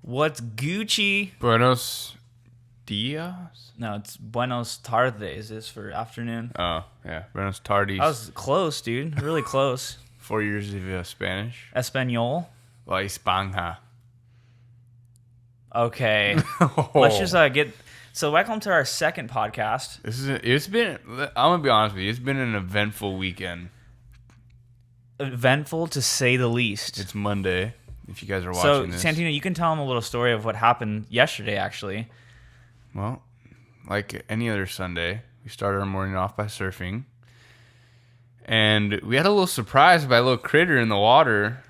What's Gucci? Buenos dias? No, it's Buenos tardes. Is for afternoon. Oh, yeah. Buenos tardes. I was close, dude. Really close. 4 years of Spanish. Espanol. La Hispanja. Okay. Let's just get... So welcome to our second podcast. I'm going to be honest with you. It's been an eventful weekend. Eventful, to say the least. It's Monday, if you guys are watching this. So, Santino, you can tell them a little story of what happened yesterday, actually. Well, like any other Sunday, we started our morning off by surfing. And we had a little surprise by a little critter in the water.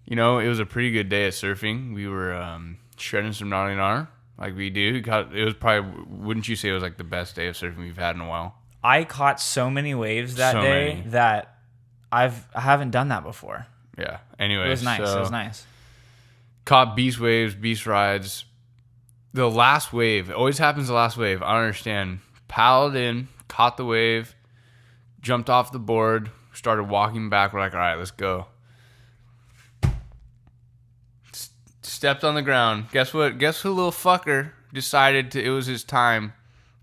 You know, it was a pretty good day at surfing. We were shredding some gnarly like we do. It was probably, wouldn't you say it was like the best day of surfing we've had in a while? I caught so many waves that day that I haven't done that before. Yeah. Anyway, it was nice. It was nice. Caught beast waves, beast rides. The last wave, it always happens the last wave. I don't understand. Paddled in, caught the wave, jumped off the board, started walking back. We're like, all right, let's go. Stepped on the ground. Guess what? Guess who, little fucker, decided it was his time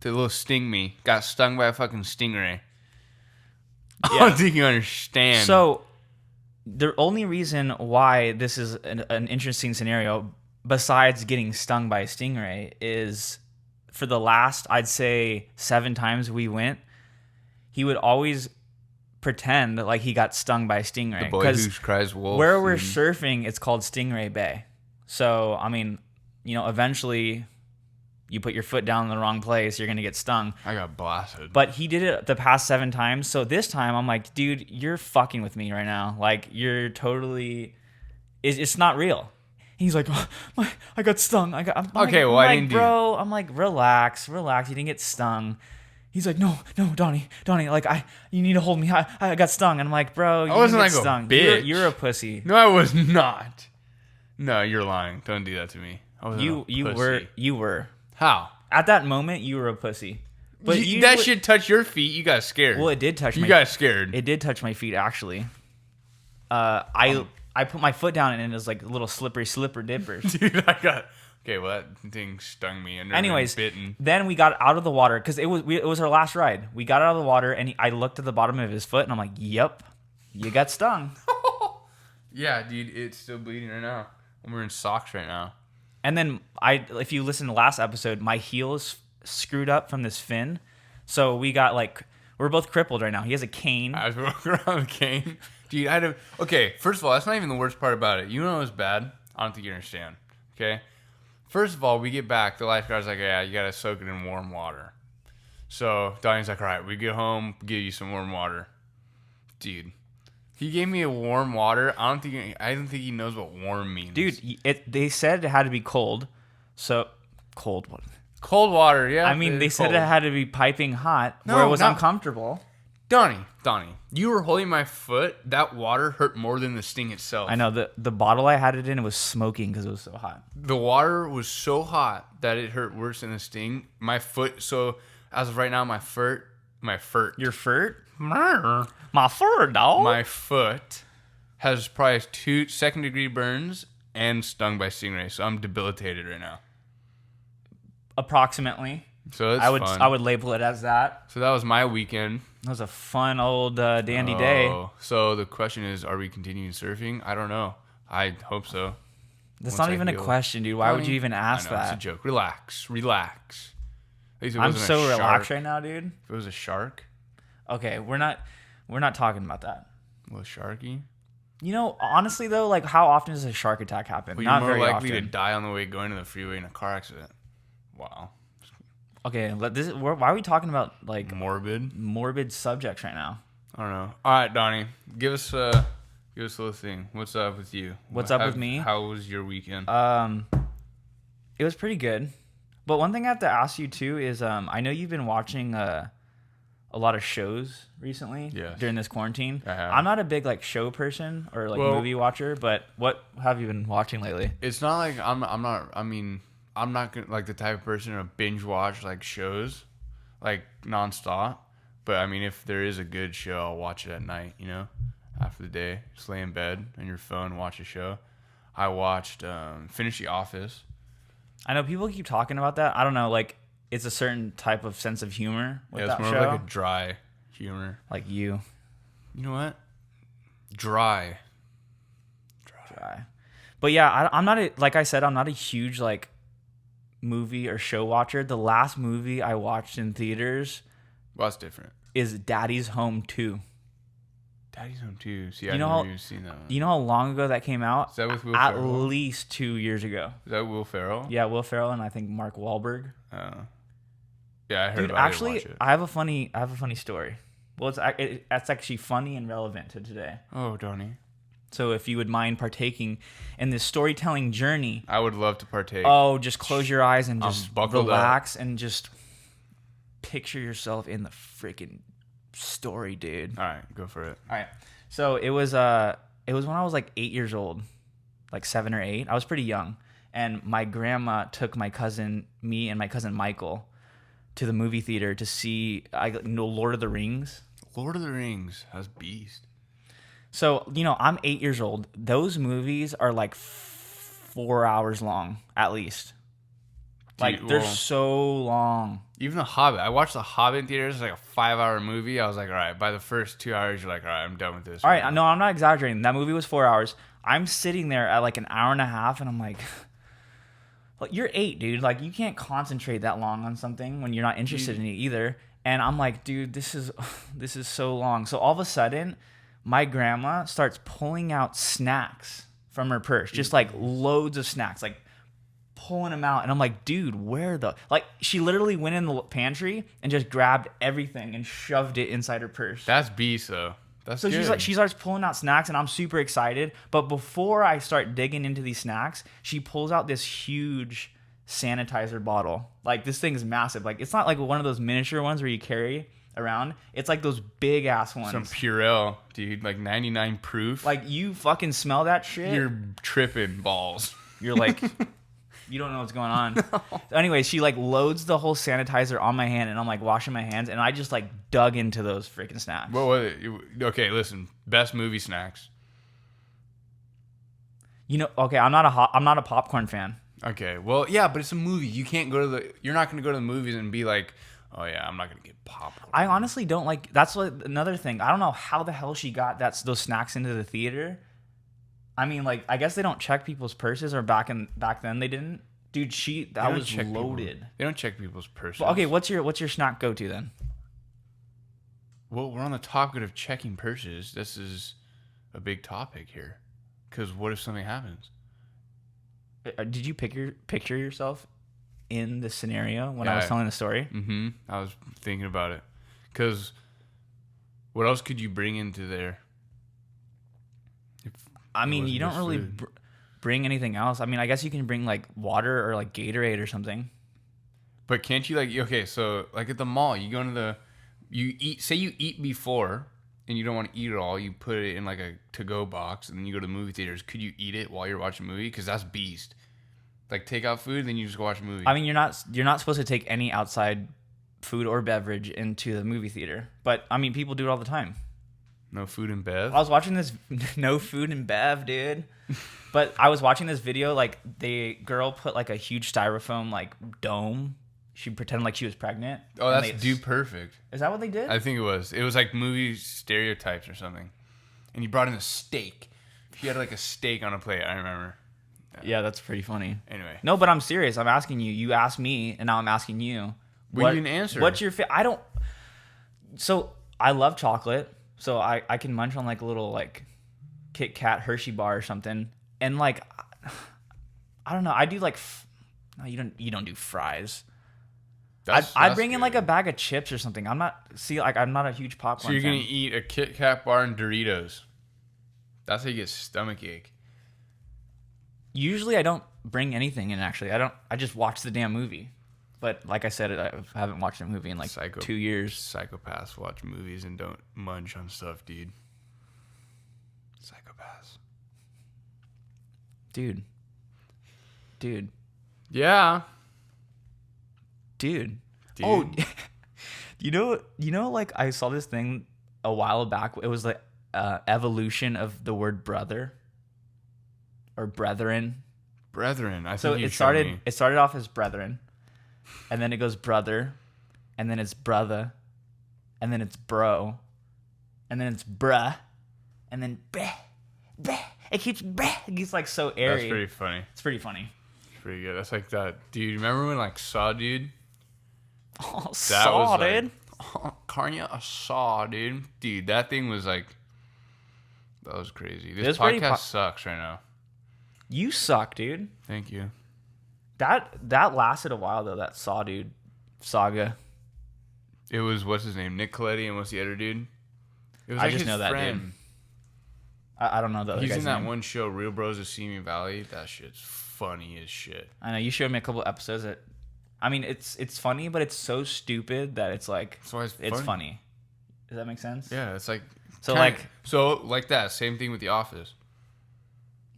to little sting me. Got stung by a fucking stingray. Yeah. I don't think you understand. So, the only reason why this is an interesting scenario, besides getting stung by a stingray, is for the last, I'd say, 7 times we went, he would always pretend like he got stung by a stingray. The boy who cries wolf. Where we're surfing, it's called Stingray Bay. So, I mean, you know, eventually you put your foot down in the wrong place, you're going to get stung. I got blasted. But he did it the past 7 times. So this time I'm like, dude, you're fucking with me right now. Like, you're totally... It's not real. He's like, oh, I got stung. I'm like, bro, I'm like, relax. You didn't get stung. He's like, no, Donnie, like, you need to hold me. I got stung. And I'm like, bro, you didn't get stung. Bitch. You're a pussy. No, I was not. No, you're lying. Don't do that to me. I wasn't You were. How? At that moment, you were a pussy. But that shit touched your feet. You got scared. Well, it did touch. You got scared. It did touch my feet, actually. I put my foot down and it was like a little slippery slipper dipper. Dude, okay. Well, that thing stung me. Anyways, bitten. Then we got out of the water because it was our last ride. We got out of the water and I looked at the bottom of his foot and I'm like, "Yep, you got stung." Yeah, dude, it's still bleeding right now. I'm wearing socks right now. And then if you listen to the last episode, my heel is screwed up from this fin. So we're both crippled right now. He has a cane. I was walking around with a cane. Dude, okay, first of all, that's not even the worst part about it. You know what's bad? I don't think you understand. Okay? First of all, we get back. The lifeguard's like, yeah, you got to soak it in warm water. So Donnie's like, all right, we get home, give you some warm water. Dude. He gave me a warm water. I don't think he knows what warm means. Dude, they said it had to be cold. So, cold water. Cold water, yeah. I mean, they said it had to be piping hot where it was uncomfortable. Donnie, you were holding my foot. That water hurt more than the sting itself. I know. The bottle I had it in, it was smoking because it was so hot. The water was so hot that it hurt worse than the sting. My foot, so as of right now, my foot. Your foot? My fur, dog. My foot has probably 2 second-degree burns and stung by stingrays, so I'm debilitated right now. Approximately. So it's fun. I would label it as that. So that was my weekend. That was a fun old dandy day. So the question is, are we continuing surfing? I don't know. I hope so. That's not even a question, dude. Why would you even ask that? It's a joke. Relax. I'm so relaxed right now, dude. If it was a shark. Okay, we're not talking about that. A little sharky? You know, honestly though, like, how often does a shark attack happen? Well, not you're more very likely often. to die on the way going to the freeway in a car accident. Wow. Okay, why are we talking about like morbid subjects right now? I don't know. All right, Donnie, give us a little thing. What's up with you? What's up with me? How was your weekend? It was pretty good. But one thing I have to ask you too is, I know you've been watching a lot of shows recently. Yes. During this quarantine. I have. I'm not a big like show person or like movie watcher, but what have you been watching lately? It's not like I'm not gonna, like the type of person to binge watch like shows, like nonstop. But I mean, if there is a good show, I'll watch it at night. You know, after the day, just lay in bed on your phone, watch a show. I watched finish The Office. I know people keep talking about that. I don't know, like it's a certain type of sense of humor with that It's more show. of like a dry humor. Like you. You know what? Dry. But yeah, I'm not like I said, I'm not a huge like movie or show watcher. The last movie I watched in theaters, well, that's different, is Daddy's Home 2. Daddy's Home 2. See, I've never even seen that one. You know how long ago that came out? Is that with Will At Ferrell? least 2 years ago. Is that Will Ferrell? Yeah, Will Ferrell and I think Mark Wahlberg. Yeah, I heard Dude, about actually, it. I have a funny story. Well, it's actually funny and relevant to today. Oh, Donnie. So if you would mind partaking in this storytelling journey, I would love to partake. oh, just close your eyes and just relax up. and just picture yourself in the freaking story, dude. All right, go for it. All right. So it was when I was like 8 years old, like 7 or 8. I was pretty young, and my grandma took me and my cousin Michael to the movie theater to see Lord of the Rings. Lord of the Rings has beast. So, I'm 8 years old. Those movies are like 4 hours long, at least. Like, they're so long. Even The Hobbit. I watched The Hobbit in theaters. It's like a 5-hour movie. I was like, all right, by the first 2 hours, you're like, all right, I'm done with this. All right, no, I'm not exaggerating. That movie was 4 hours. I'm sitting there at like an hour and a half, and I'm like, well, you're 8, dude. Like, you can't concentrate that long on something when you're not interested in it either. And I'm like, dude, this is so long. So all of a sudden, my grandma starts pulling out snacks from her purse, just like loads of snacks, like pulling them out. And I'm like, dude, she literally went in the pantry and just grabbed everything and shoved it inside her purse. That's beast, though. That's so good. she starts pulling out snacks, and I'm super excited. But before I start digging into these snacks, she pulls out this huge sanitizer bottle. Like, this thing is massive. Like, it's not like one of those miniature ones where you carry around. It's like those big ass ones. Some Purell, dude, like 99 proof. Like, you fucking smell that shit, you're tripping balls. You're like, you don't know what's going on. No. So anyway, she like loads the whole sanitizer on my hand, and I'm like washing my hands, and I just like dug into those freaking snacks. What? Okay, listen. Best movie snacks. Okay, I'm not a popcorn fan. Okay, well, yeah, but it's a movie. You can't you're not going to go to the movies and be like, oh yeah, I'm not going to get popcorn. I honestly don't like, that's another thing. I don't know how the hell she got those snacks into the theater. I mean, like, I guess they don't check people's purses, or back then they didn't. Dude, that was loaded. They don't check people's purses. Well, okay, what's your snack go-to then? Well, we're on the topic of checking purses. This is a big topic here. Because what if something happens? Did you picture yourself in this scenario when I was telling the story? Mm-hmm. I was thinking about it. Because what else could you bring into there? I mean, you don't really bring anything else. I mean, I guess you can bring like water or like Gatorade or something. But can't you so like at the mall, you go into you eat before and you don't want to eat it all, you put it in like a to-go box, and then you go to the movie theaters. Could you eat it while you're watching a movie? Because that's beast. Like, take out food, then you just go watch a movie. I mean, you're not supposed to take any outside food or beverage into the movie theater. But I mean, people do it all the time. No food and bev? I was watching this no food and bev, dude. But I was watching this video, like the girl put like a huge styrofoam like dome. She pretended like she was pregnant. Oh, that's Dude Perfect. Is that what they did? I think it was. It was like movie stereotypes or something. And he brought in a steak. He had like a steak on a plate, I remember. Yeah, that's pretty funny. Anyway. No, but I'm serious. I'm asking you. You asked me, and now I'm asking you. Well, you didn't answer. What's your I don't... So, I love chocolate. So, I can munch on like a little like Kit Kat Hershey bar or something. And like, I don't know. I do like... No, you don't do fries. I'd bring in like a bag of chips or something. I'm not a huge popcorn fan. So you're going to eat a Kit Kat bar and Doritos. That's how you get stomach ache. Usually I don't bring anything in, actually. I just watch the damn movie. But like I said, I haven't watched a movie in like 2 years. Psychopaths watch movies and don't munch on stuff, dude. Psychopaths. Dude. Yeah. Dude. Oh, you know, like I saw this thing a while back. It was like evolution of the word brother. or brethren. Brethren. I So think you it showed me. started off as brethren, and then it goes brother, and then it's brother, and then it's bro, and then it's bruh, and then bleh, bleh. It keeps bleh. It gets like so airy. That's pretty funny. It's pretty funny. It's pretty good. That's like that. Dude, remember when like Saw Dude? Oh, That saw, was like, dude. Carnia a Saw, dude. Dude, that thing was like, that was crazy. It This was pretty podcast sucks right now. You suck, dude. Thank you. That lasted a while though. That Saw dude saga. It was, what's his name? Nick Coletti, and what's the other dude? It was I like just his know that friend. dude. I don't know the other He's guy's in that name. one show, Real Bros of Simi Valley. That shit's funny as shit. I know you showed me a couple episodes that. I mean, it's funny, but it's so stupid that it's like That's why it's funny. Does that make sense? Yeah, it's like So like that. Same thing with The Office.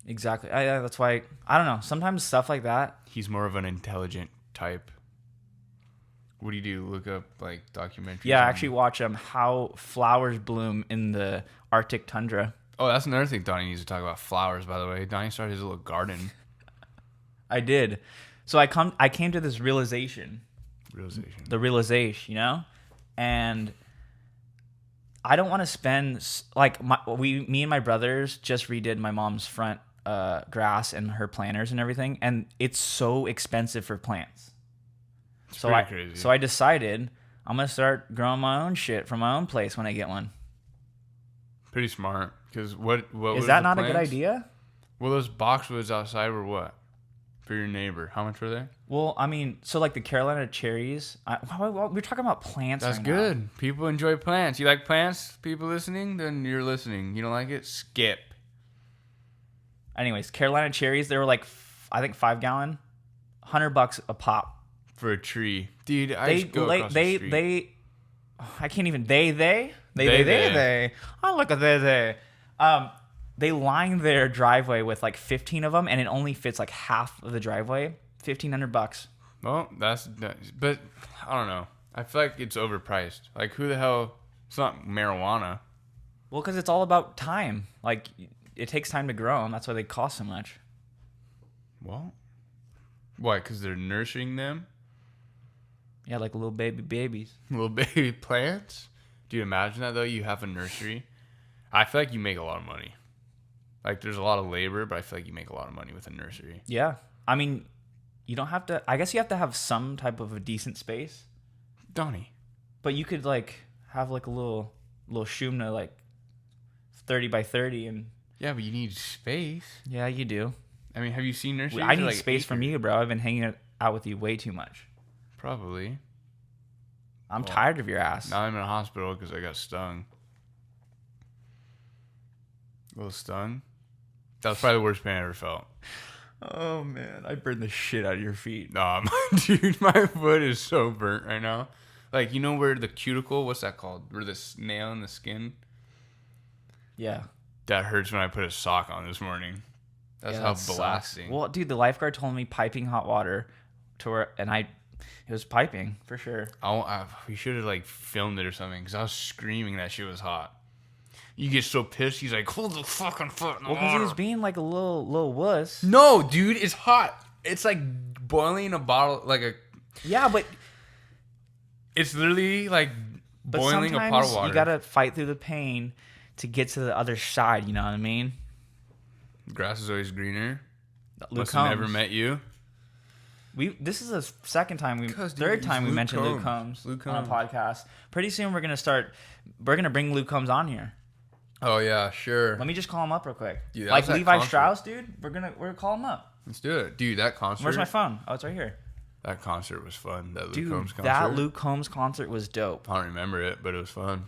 Exactly. That's why I don't know. Sometimes stuff like that. He's more of an intelligent type. What do you do? Look up like documentaries? Yeah, I actually watch how flowers bloom in the Arctic tundra. Oh, that's another thing Donnie needs to talk about. Flowers, by the way. Donnie started his little garden. I did. So I came to this realization. The realization, you know? And I don't want to spend like me and my brothers just redid my mom's front grass and her planters and everything, and it's so expensive for plants. It's So pretty crazy. So I decided I'm gonna start growing my own shit from my own place when I get one. Pretty smart. Because what Is that not a good idea? Well, those boxwoods outside were what? For your neighbor. How much were they? Well, I mean, so like the Carolina cherries. We're talking about plants. That's right good. now. People enjoy plants. You like plants? People listening? Then you're listening. You don't like it? Skip. Anyways, Carolina cherries. They were like, I think 5-gallon, $100 a pop. For a tree, dude. I just go across the street. I can't even. They. They. Oh, look at they. They line their driveway with like 15 of them, and it only fits like half of the driveway. $1,500. Well, but I don't know. I feel like it's overpriced. Like, who the hell? It's not marijuana. Well, because it's all about time. Like, it takes time to grow them. That's why they cost so much. Well, why? Because they're nursing them. Yeah, like little babies. Little baby plants. Do you imagine that though? You have a nursery. I feel like you make a lot of money. Like, there's a lot of labor, but I feel like you make a lot of money with a nursery. Yeah. I mean, you don't have to. I guess you have to have some type of a decent space. Donnie. But you could like have like a little shumna, like 30 by 30, and Yeah, but you need space. yeah, you do. I mean, have you seen nurseries? I need like space from you, bro. I've been hanging out with you way too much. Probably. I'm tired of your ass. Now I'm in a hospital because I got stung. A little stung. That was probably the worst pain I ever felt. Oh man, I burned the shit out of your feet. Nah, dude, my foot is so burnt right now. Like, you know where the cuticle, what's that called? Where the nail in the skin? Yeah. That hurts when I put a sock on this morning. That's how blasting. Well, dude, the lifeguard told me piping hot water to where, and it was piping for sure. We should have like filmed it or something because I was screaming that shit was hot. You get so pissed. He's like, hold the fucking foot in the Well, because he water. was being like a little wuss. No, dude, it's hot. It's like boiling a bottle, like a. Yeah, but It's literally like boiling a pot of sometimes water. you gotta fight through the pain to get to the other side. You know what I mean? Grass is always greener. Luke Must have never Combs. met you. This is the third time we Luke mentioned Luke Combs. Combs on a podcast. Pretty soon we're gonna bring Luke Combs on here. Oh yeah, sure. Let me just call him up real quick. Dude, that like was that Levi concert. Strauss, dude. We're gonna call him up. Let's do it, dude. That concert. Where's my phone? Oh, it's right here. That concert was fun. That Luke Dude, Combs concert. that Luke Combs concert was dope. I don't remember it, but it was fun.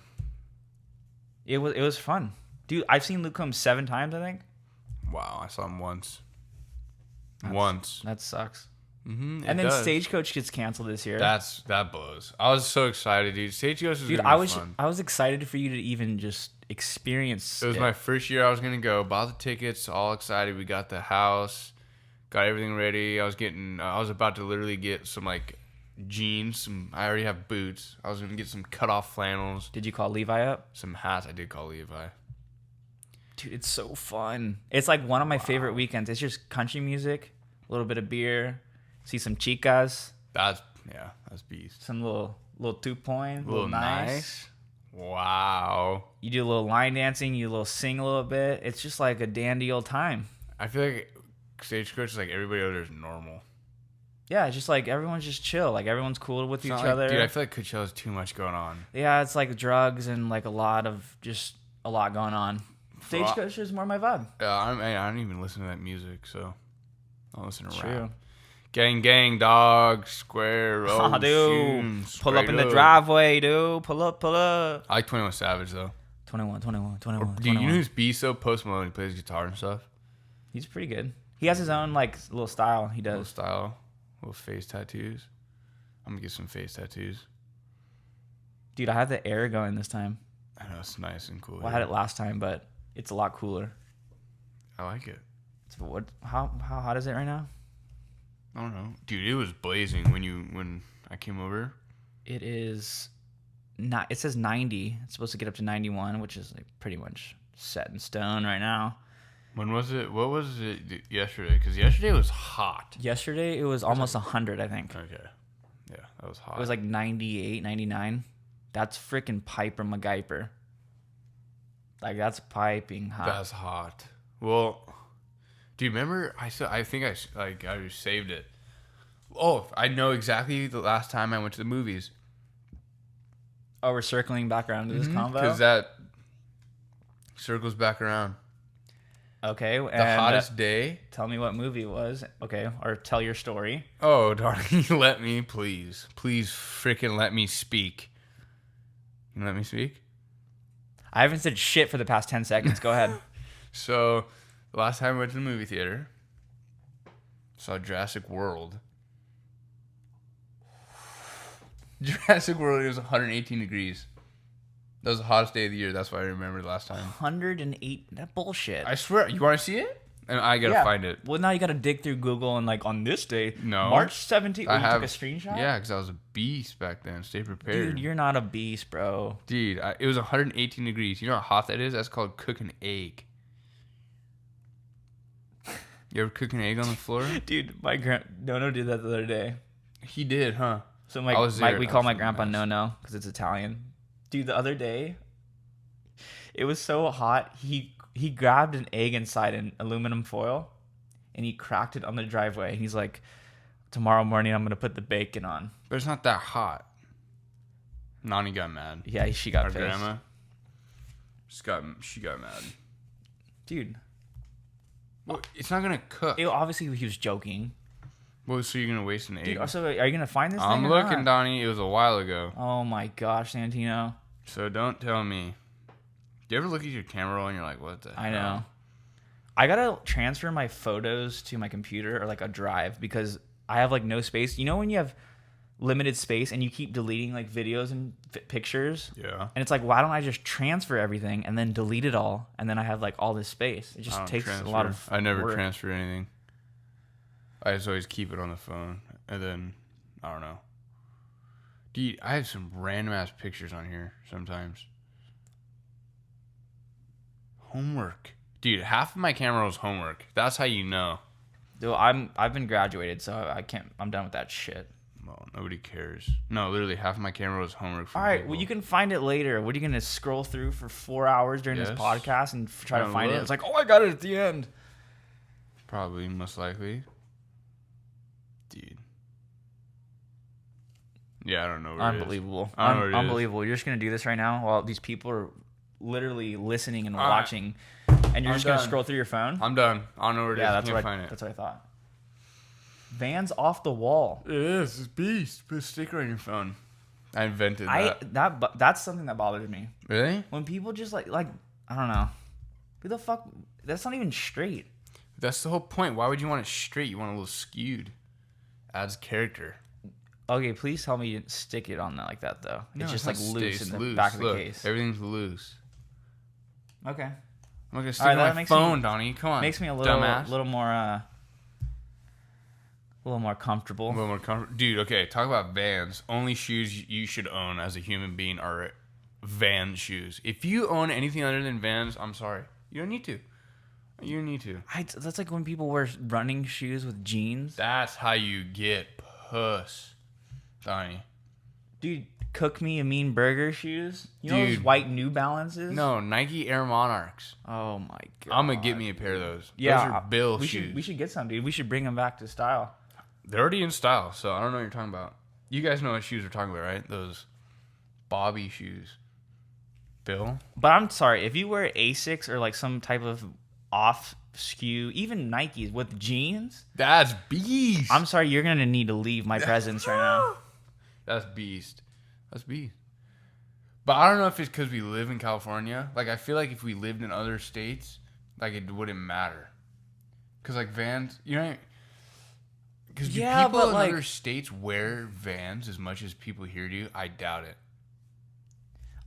It was fun, dude. I've seen Luke Combs 7 times, I think. Wow, I saw him once. That sucks. Mm-hmm, And then Stagecoach gets canceled this year. That blows. I was so excited, dude. Stagecoach was Dude, gonna be fun. I was excited for you to even just experience It was my first year I was gonna go. Bought the tickets, all excited. We got the house, got everything ready. I was about to literally get some like jeans. I already have boots. I was gonna get some cut off flannels. Did you call Levi up? Some hats. I did call Levi. Dude, it's so fun. It's like one of my favorite weekends. It's just country music, a little bit of beer, see some chicas. That's beast. Some little 2-point, Little nice. Wow. You do a little line dancing, you sing a little bit. It's just like a dandy old time. I feel like Stagecoach is like everybody over there is normal. Yeah, it's just like everyone's just chill. Like everyone's cool with each other. Dude, I feel like Coachella has too much going on. Yeah, it's like drugs and like a lot going on. Stagecoach is more my vibe. I don't even listen to that music, so I'll listen to True. rap. Gang, dog, square, Oh, dude. shoes, Pull up in the driveway, dude. Pull up. I like 21 Savage, though. 21. Dude, you know who's beast, though? Post Malone. He plays guitar and stuff. He's pretty good. He has his own, like, little style. He does. Little style. Little face tattoos. I'm going to get some face tattoos. Dude, I had the air going this time. I know, it's nice and cool. Well, I had it last time, but it's a lot cooler. I like it. So how hot is it right now? I don't know. Dude, it was blazing when I came over. It is not. It says 90. It's supposed to get up to 91, which is like pretty much set in stone right now. When was it? What was it yesterday? Because yesterday was hot. Yesterday it was almost 100, I think. Okay. Yeah, that was hot. It was like 98, 99. That's freaking Piper MacGyver. Like that's piping hot. That's hot. Well, do you remember? I think I saved it. Oh, I know exactly the last time I went to the movies. Oh, we're circling back around to this convo? Because that circles back around. Okay. The hottest day. Tell me what movie it was. Okay. Or tell your story. Oh, darling. Let me, please. Please freaking let me speak. You let me speak? I haven't said shit for the past 10 seconds. Go ahead. So, the last time I went to the movie theater, saw Jurassic World. Jurassic World, it was 118 degrees. That was the hottest day of the year. That's why I remember the last time. 108. That bullshit. I swear. You want to see it? And I gotta find it. Well, now you gotta dig through Google and like on this day, No. March 17th. You took a screenshot? Yeah, because I was a beast back then. Stay prepared. Dude, you're not a beast, bro. Dude, it was 118 degrees. You know how hot that is? That's called cook an egg. You ever cook an egg on the floor? Dude, my Nono did that the other day. He did, huh? So we call my grandpa Nono because it's Italian. Dude, the other day, it was so hot. He grabbed an egg inside an aluminum foil, and he cracked it on the driveway. He's like, tomorrow morning I'm gonna put the bacon on. But it's not that hot. Nani got mad. Yeah, she got Our pissed. grandma. She got mad. Dude. Well, it's not gonna cook. Obviously, he was joking. Well, so you're gonna waste an egg? Dude, also, are you gonna find this thing? I'm looking, Donnie. It was a while ago. Oh my gosh, Santino. So don't tell me. Do you ever look at your camera roll and you're like, what the hell? I know. I gotta transfer my photos to my computer or like a drive because I have like no space. You know when you have limited space and you keep deleting like videos and pictures? Yeah. And it's like, why don't I just transfer everything and then delete it all and then I have like all this space? It just takes a lot of I never work. transfer anything. I just always keep it on the phone. And then, I don't know. Dude, I have some random ass pictures on here sometimes. Homework. Dude, half of my camera was homework. That's how you know. Dude, I've been graduated, so I can't. I'm done with that shit. Well, nobody cares. No, literally, half of my camera was homework. All right, well, you can find it later. What are you gonna scroll through for 4 hours during this podcast and try to find it? It's like, oh, I got it at the end. Probably, most likely. Dude. Yeah, I don't know. Unbelievable. I don't know where it is. Unbelievable. You're just gonna do this right now while these people are literally listening and watching, and you're just gonna scroll through your phone. I'm done. I don't know where it is. Yeah, I can't find it. That's what I thought. Vans off the wall. It is. It's beast. Put a sticker on your phone. I invented that. That's something that bothers me. Really? When people just like I don't know, who the fuck? That's not even straight. That's the whole point. Why would you want it straight? You want it a little skewed. Adds character. Okay, please tell me you didn't stick it on that like that though. No, it's just like loose in the loose. back of the Look, case. Everything's loose. Okay. I'm not gonna stick it on my phone, Donnie. Come on. Makes me a little more comfortable. A little more comfortable. Dude, okay, talk about Vans. Only shoes you should own as a human being are Vans shoes. If you own anything other than Vans, I'm sorry. You don't need to. You don't need to. That's like when people wear running shoes with jeans. That's how you get puss, Donnie. Dude, cook me a mean burger shoes. You know those white New Balances? No, Nike Air Monarchs. Oh my god. I'm gonna get me a pair of those. Yeah, those are Bill shoes. We should get some, dude. We should bring them back to style. They're already in style, so I don't know what you're talking about. You guys know what shoes we're talking about, right? Those Bobby shoes. Bill? But I'm sorry, if you wear Asics or like some type of off skew, even Nikes with jeans, that's beast. I'm sorry, you're gonna need to leave my presence right now. That's beast. That's beast. But I don't know if it's because we live in California. Like, I feel like if we lived in other states, like, it wouldn't matter. Because, like, Vans, you know, because people in other states wear Vans as much as people here do? I doubt it.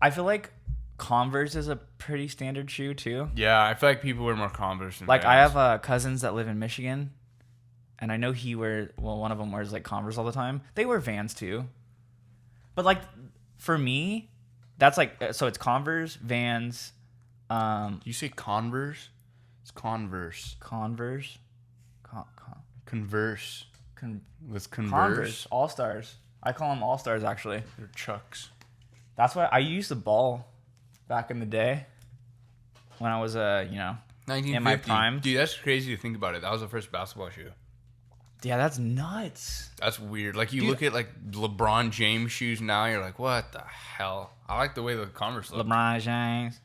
I feel like Converse is a pretty standard shoe, too. Yeah, I feel like people wear more Converse than Like, Vans. I have cousins that live in Michigan, and I know one of them wears, like, Converse all the time. They wear Vans, too. But, like, for me, that's, like, so it's Converse, Vans. You say Converse? It's Converse. Converse? Converse. With Converse. Converse. All-Stars. I call them All-Stars, actually. They're Chucks. That's why I used to ball back in the day when I was, in my prime. Dude, that's crazy to think about it. That was the first basketball shoe. Yeah, that's nuts. That's weird. Like, you look at, like, LeBron James shoes now, you're like, what the hell? I like the way the Converse look. LeBron James.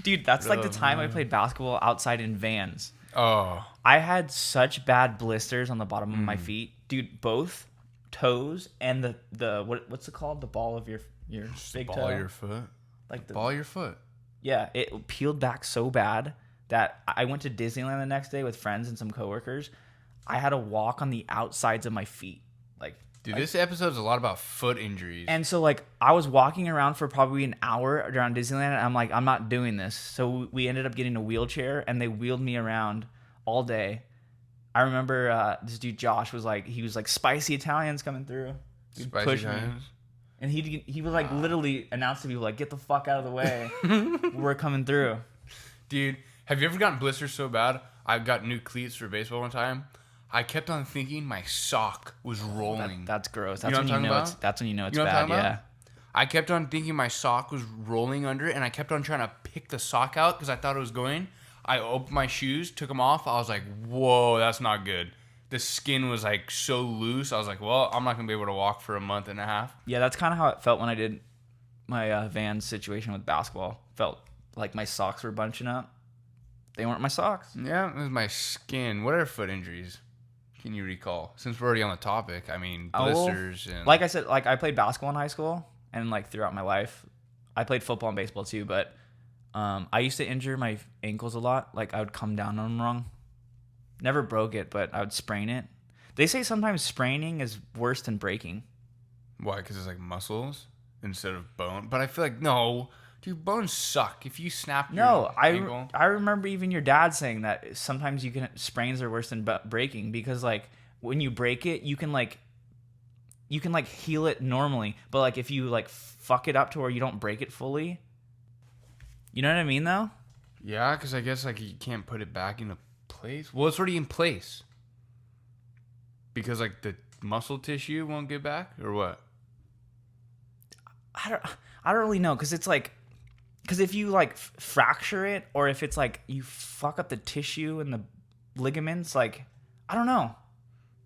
Dude, that's like the time I played basketball outside in Vans. Oh. I had such bad blisters on the bottom of my feet. Dude, both toes and what's it called? The ball of your big toe. Ball of your foot? Like the ball of your foot. Yeah, it peeled back so bad that I went to Disneyland the next day with friends and some coworkers. I had to walk on the outsides of my feet. Dude, this episode is a lot about foot injuries. And so, like, I was walking around for probably an hour around Disneyland, and I'm like, I'm not doing this. So we ended up getting a wheelchair, and they wheeled me around all day. I remember this dude Josh was like, spicy Italians coming through. He'd spicy push Italians? me. And he would, like, literally announce to people, like, get the fuck out of the way. We're coming through. Dude, have you ever gotten blisters so bad? I got new cleats for baseball one time. I kept on thinking my sock was rolling. That's gross. That's when you know it's bad. Yeah. I kept on thinking my sock was rolling under it, and I kept on trying to pick the sock out because I thought it was going. I opened my shoes, took them off. I was like, whoa, that's not good. The skin was like so loose. I was like, well, I'm not going to be able to walk for a month and a half. Yeah, that's kind of how it felt when I did my Vans situation with basketball. Felt like my socks were bunching up. They weren't my socks. Yeah, it was my skin. What are foot injuries? Can you recall? Since we're already on the topic, I mean, blisters and... Like I said, like, I played basketball in high school and, like, throughout my life. I played football and baseball, too, but I used to injure my ankles a lot. Like, I would come down on them wrong. Never broke it, but I would sprain it. They say sometimes spraining is worse than breaking. Why? Because it's, like, muscles instead of bone? But I feel like, no... Dude, bones suck. If you snap your ankle... I remember even your dad saying that sometimes sprains are worse than breaking because, like, when you break it, you can heal it normally. But, like, if you, like, fuck it up to where you don't break it fully... You know what I mean, though? Yeah, because I guess, like, you can't put it back into place. Well, it's already in place. Because, like, the muscle tissue won't get back? Or what? I don't really know because it's, like... Because if you, like, fracture it, or if it's, like, you fuck up the tissue and the ligaments, like, I don't know.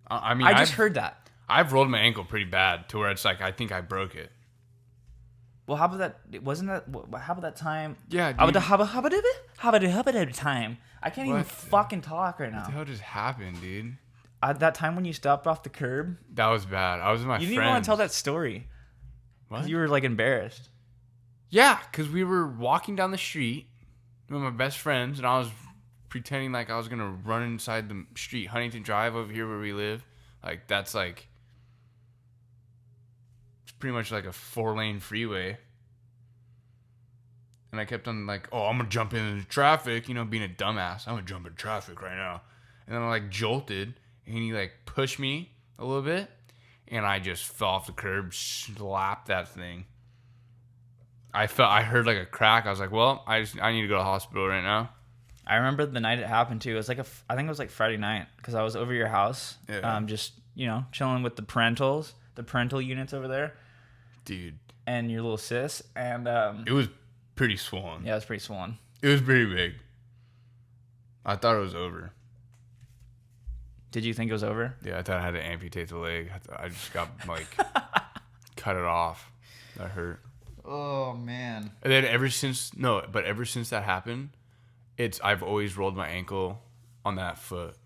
I mean, I just heard that. I've rolled my ankle pretty bad to where it's, like, I think I broke it. Well, how about that? Wasn't that, how about that time? Yeah, dude. How about that time? I can't even fucking talk right now. What the hell just happened, dude? That time when you stopped off the curb? That was bad. I was with my friends. You didn't even want to tell that story. What? Because you were, like, embarrassed. Yeah, because we were walking down the street with my best friends, and I was pretending like I was going to run inside the street, Huntington Drive over here where we live. Like, that's like, it's pretty much like a 4-lane freeway. And I kept on like, oh, I'm going to jump into traffic, you know, being a dumbass. I'm going to jump in traffic right now. And then I, like, jolted, and he, like, pushed me a little bit, and I just fell off the curb, slapped that thing. I heard like a crack. I was like, well, I need to go to the hospital right now. I remember the night it happened too. It was like I think it was like Friday night because I was over your house, just chilling with the parental units over there, dude, and your little sis, and it was pretty swollen. Yeah, it was pretty swollen. It was pretty big. I thought it was over. Did you think it was over? Yeah, I thought I had to amputate the leg. I just got like cut it off. That hurt. Oh man. And then ever since that happened, I've always rolled my ankle on that foot.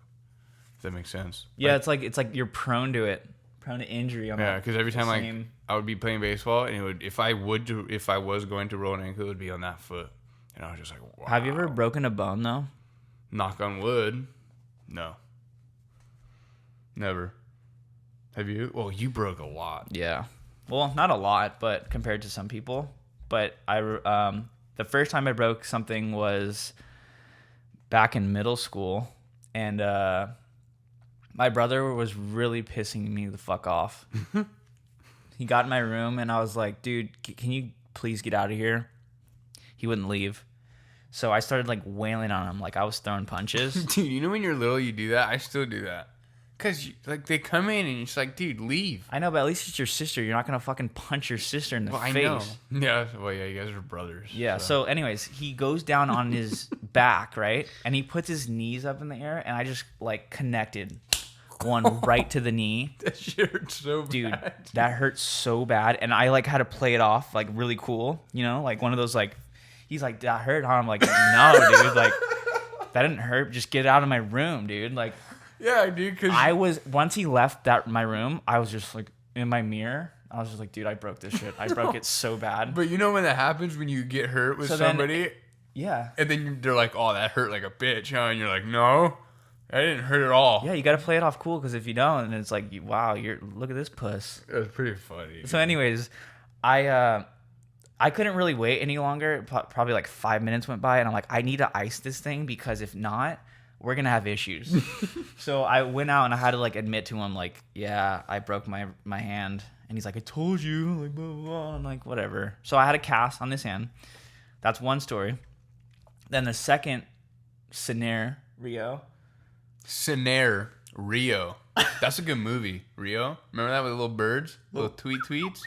If that makes sense. Yeah, it's like you're prone to injury. Yeah, because every time I would be playing baseball, and if I was going to roll an ankle, it would be on that foot, and I was just like, wow. Have you ever broken a bone though? Knock on wood. No. Never. Have you? Well, you broke a lot. Yeah. Well, not a lot, but compared to some people. But the first time I broke something was back in middle school, and my brother was really pissing me the fuck off. He got in my room, and I was like, dude, can you please get out of here? He wouldn't leave. So I started like wailing on him, like I was throwing punches. Dude, you know when you're little, you do that? I still do that. Because like they come in, and you're just like, dude, leave. I know, but at least it's your sister. You're not going to fucking punch your sister in the face. I know. Yeah, well, yeah, you guys are brothers. Yeah, so anyways, he goes down on his back, right? And he puts his knees up in the air, and I just like connected one right to the knee. That shit hurts so bad. Dude, that hurt so bad. And I like had to play it off like really cool, like one of those like, he's like, that hurt, huh? I'm like, no, dude, like that didn't hurt. Just get out of my room, dude. Like, yeah, dude. Cause once he left my room, I was just like in my mirror. I was just like, dude, I broke this shit. I broke it so bad. But you know when that happens, when you get hurt with somebody? Yeah. And then they're like, oh, that hurt like a bitch, huh? And you're like, no, that didn't hurt at all. Yeah, you got to play it off cool, because if you don't, then it's like, wow, look at this puss. It was pretty funny. So anyways, I couldn't really wait any longer. Probably like 5 minutes went by, and I'm like, I need to ice this thing, because if not, we're going to have issues. So I went out, and I had to like admit to him, like, yeah, I broke my hand. And he's like, I told you, like, blah, blah, blah. I'm like, whatever. So I had a cast on this hand. That's one story. Then the second scenario. That's a good movie. Rio. Remember that with the little birds? Little tweets?